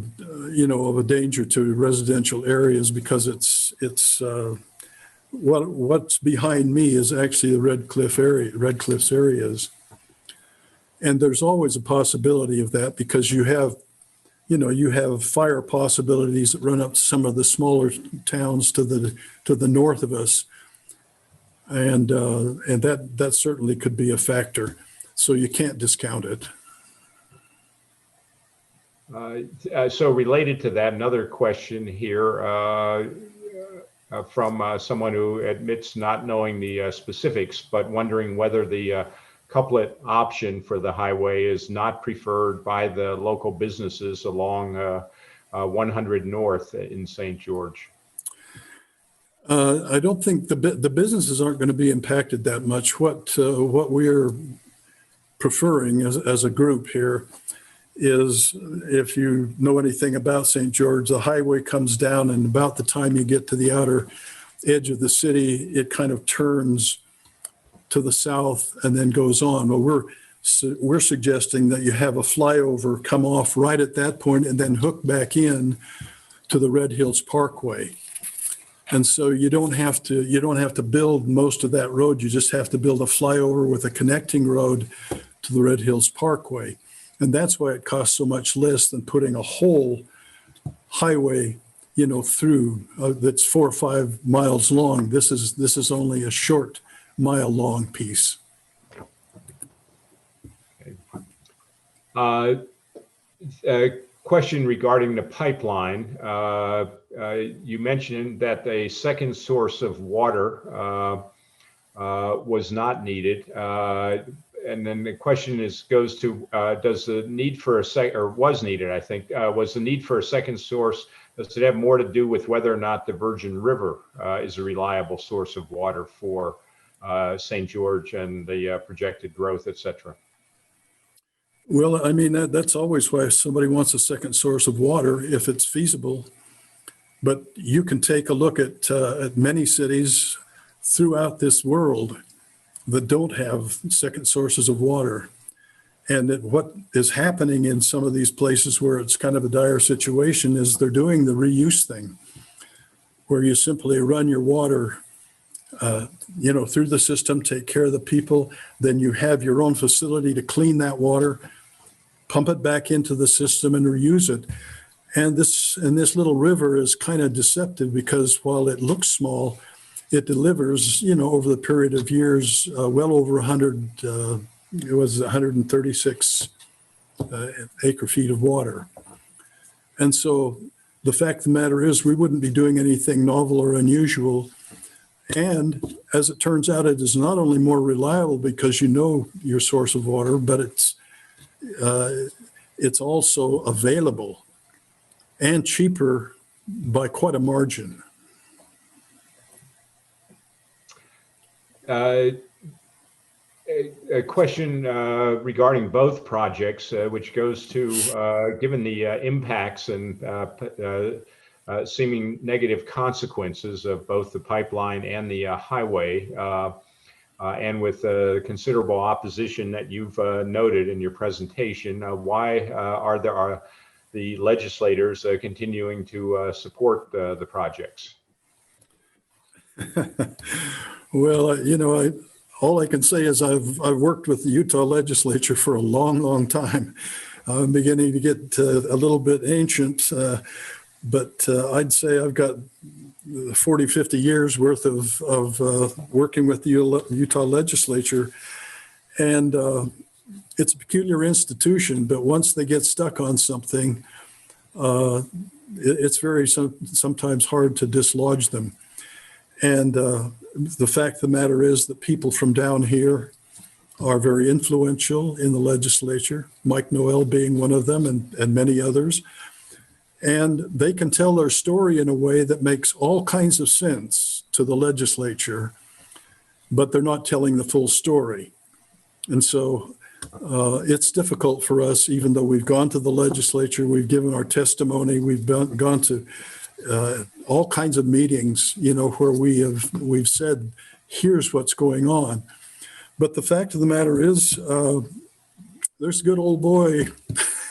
danger to residential areas because it's what's behind me is actually the Red Cliffs areas, and there's always a possibility of that because you have fire possibilities that run up to some of the smaller towns to the north of us. And that certainly could be a factor. So you can't discount it. So related to that, another question here from someone who admits not knowing the specifics, but wondering whether the couplet option for the highway is not preferred by the local businesses along 100 North in St. George. I don't think the businesses aren't going to be impacted that much. What we're preferring as a group here is, if you know anything about St. George, the highway comes down, and about the time you get to the outer edge of the city, it kind of turns to the south and then goes on. Well, we're suggesting that you have a flyover come off right at that point and then hook back in to the Red Hills Parkway. And so you don't have to build most of that road. You just have to build a flyover with a connecting road to the Red Hills Parkway. And that's why it costs so much less than putting a whole highway, through that's 4 or 5 miles long. This is only a short mile long piece. Okay. Question regarding the pipeline. You mentioned that a second source of water was not needed. And then the question goes to, does the need for was needed, I think, was the need for a second source, does it have more to do with whether or not the Virgin River is a reliable source of water for St. George and the projected growth, et cetera? Well, I mean, that's always why somebody wants a second source of water if it's feasible. But you can take a look at many cities throughout this world that don't have second sources of water. And what is happening in some of these places where it's kind of a dire situation is they're doing the reuse thing, where you simply run your water through the system, take care of the people, then you have your own facility to clean that water, pump it back into the system and reuse it. And this little river is kind of deceptive because while it looks small, it delivers, over the period of years, well over 100, it was 136 acre feet of water. And so the fact of the matter is we wouldn't be doing anything novel or unusual. And as it turns out, it is not only more reliable because you know your source of water, but it's also available and cheaper by quite a margin. A question regarding both projects, which goes to, given the impacts and seeming negative consequences of both the pipeline and the highway, and with considerable opposition that you've noted in your presentation, why are the legislators continuing to support the projects? Well, all I can say is I've worked with the Utah legislature for a long, long time. I'm beginning to get a little bit ancient, but I'd say I've got 40, 50 years worth of working with the Utah legislature. And it's a peculiar institution, but once they get stuck on something, it's very sometimes hard to dislodge them. And the fact of the matter is that people from down here are very influential in the legislature, Mike Noel being one of them and many others. And they can tell their story in a way that makes all kinds of sense to the legislature, but they're not telling the full story. And so it's difficult for us, even though we've gone to the legislature, we've given our testimony, we've gone to all kinds of meetings, where we've said, here's what's going on. But the fact of the matter is, there's a good old boy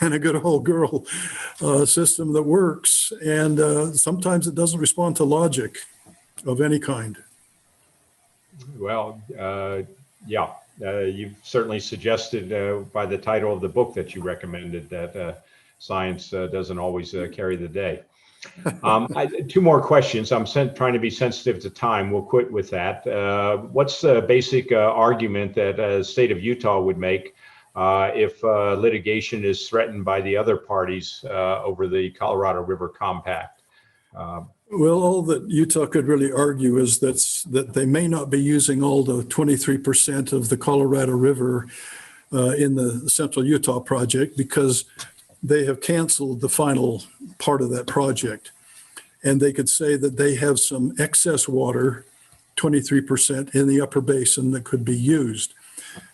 and a good old girl system that works. And sometimes it doesn't respond to logic of any kind. Well, yeah, you've certainly suggested by the title of the book that you recommended that science doesn't always carry the day. Two more questions. I'm trying to be sensitive to time. We'll quit with that. What's the basic argument that the state of Utah would make if litigation is threatened by the other parties over the Colorado River Compact? Well, all that Utah could really argue is that they may not be using all the 23% of the Colorado River in the Central Utah project because they have canceled the final part of that project. And they could say that they have some excess water, 23% in the upper basin that could be used.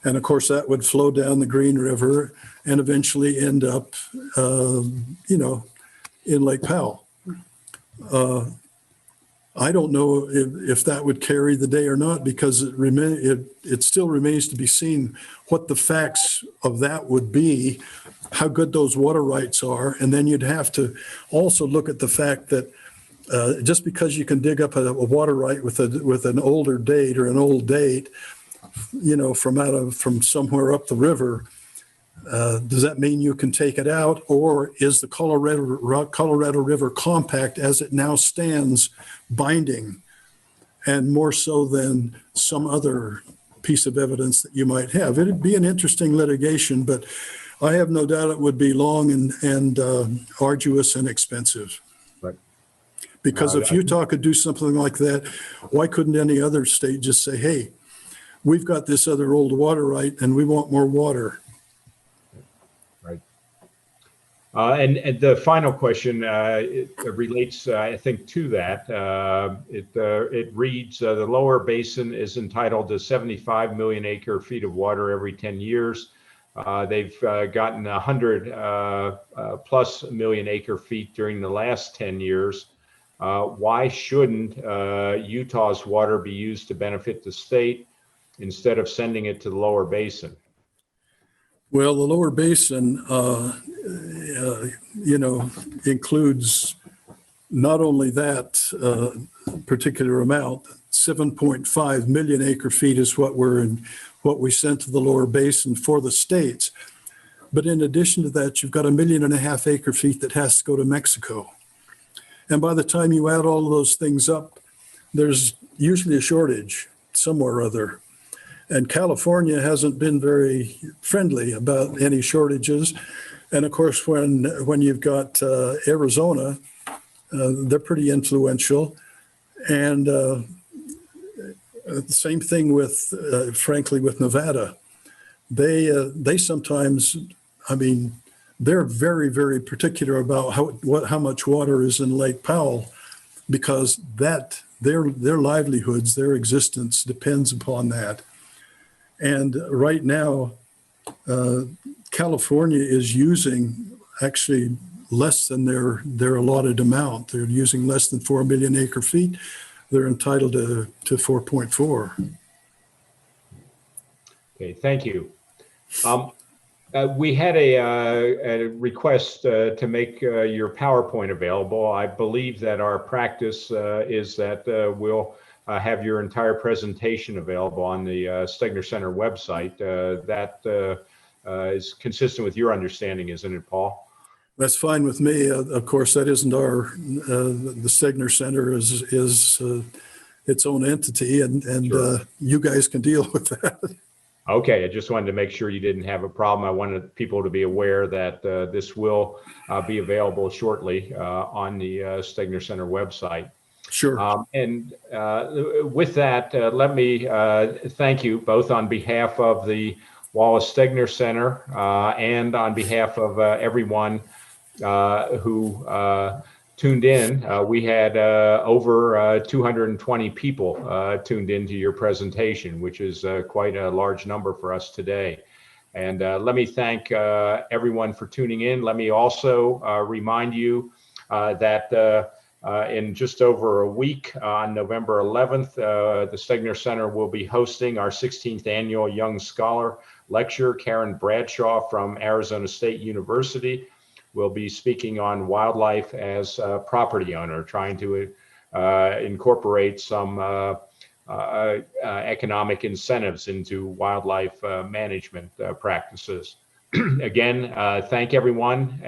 And of course, that would flow down the Green River and eventually end up, in Lake Powell. I don't know if that would carry the day or not, because it still remains to be seen what the facts of that would be, how good those water rights are. And then you'd have to also look at the fact that just because you can dig up a water right with an older date or an old date, from somewhere up the river, does that mean you can take it out, or is the Colorado River Compact as it now stands binding, and more so than some other piece of evidence that you might have? It'd be an interesting litigation, but I have no doubt it would be long and arduous and expensive. Right. Because if Utah could do something like that, why couldn't any other state just say, hey, we've got this other old water right and we want more water? Right. And the final question it relates, I think, to that. It reads, the lower basin is entitled to 75 million acre feet of water every 10 years. They've gotten 100 plus million acre feet during the last 10 years. Why shouldn't Utah's water be used to benefit the state instead of sending it to the lower basin? Well, the lower basin, includes not only that particular amount, 7.5 million acre feet is what we sent to the lower basin for the states. But in addition to that, you've got 1.5 million acre feet that has to go to Mexico. And by the time you add all of those things up, there's usually a shortage somewhere or other. And California hasn't been very friendly about any shortages. And of course, when you've got Arizona, they're pretty influential. And the same thing with, frankly, with Nevada. They sometimes, they're very, very particular about how much water is in Lake Powell, because their livelihoods, their existence depends upon that. And right now, California is using actually less than their allotted amount. They're using less than 4 million acre feet. They're entitled to 4.4. Okay, thank you. We had a request to make your PowerPoint available. I believe that our practice is that we'll have your entire presentation available on the Stegner Center website. That is consistent with your understanding, isn't it, Paul? That's fine with me. Of course, that isn't the Stegner Center is its own entity, and sure. You guys can deal with that. Okay, I just wanted to make sure you didn't have a problem. I wanted people to be aware that this will be available shortly on the Stegner Center website. Sure. And with that, let me thank you both on behalf of the Wallace Stegner Center and on behalf of everyone who tuned in. We had over 220 people tuned into your presentation, which is quite a large number for us today. And let me thank everyone for tuning in. Let me also remind you that In just over a week, on November 11th, the Stegner Center will be hosting our 16th annual Young Scholar Lecture. Karen Bradshaw from Arizona State University will be speaking on wildlife as a property owner, trying to incorporate some economic incentives into wildlife management practices. Again, thank everyone.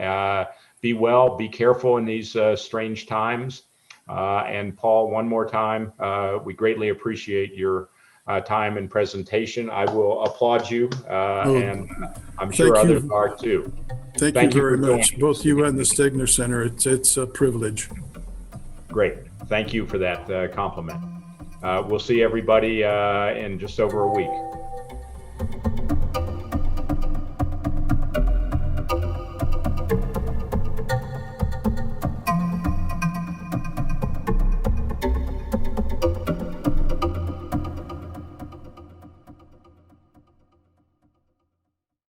Be well, be careful in these strange times. And Paul, one more time, we greatly appreciate your time and presentation. I will applaud you, and I'm sure others are too. Thank you very much, both you and the Stegner Center. It's a privilege. Great. Thank you for that compliment. We'll see everybody in just over a week.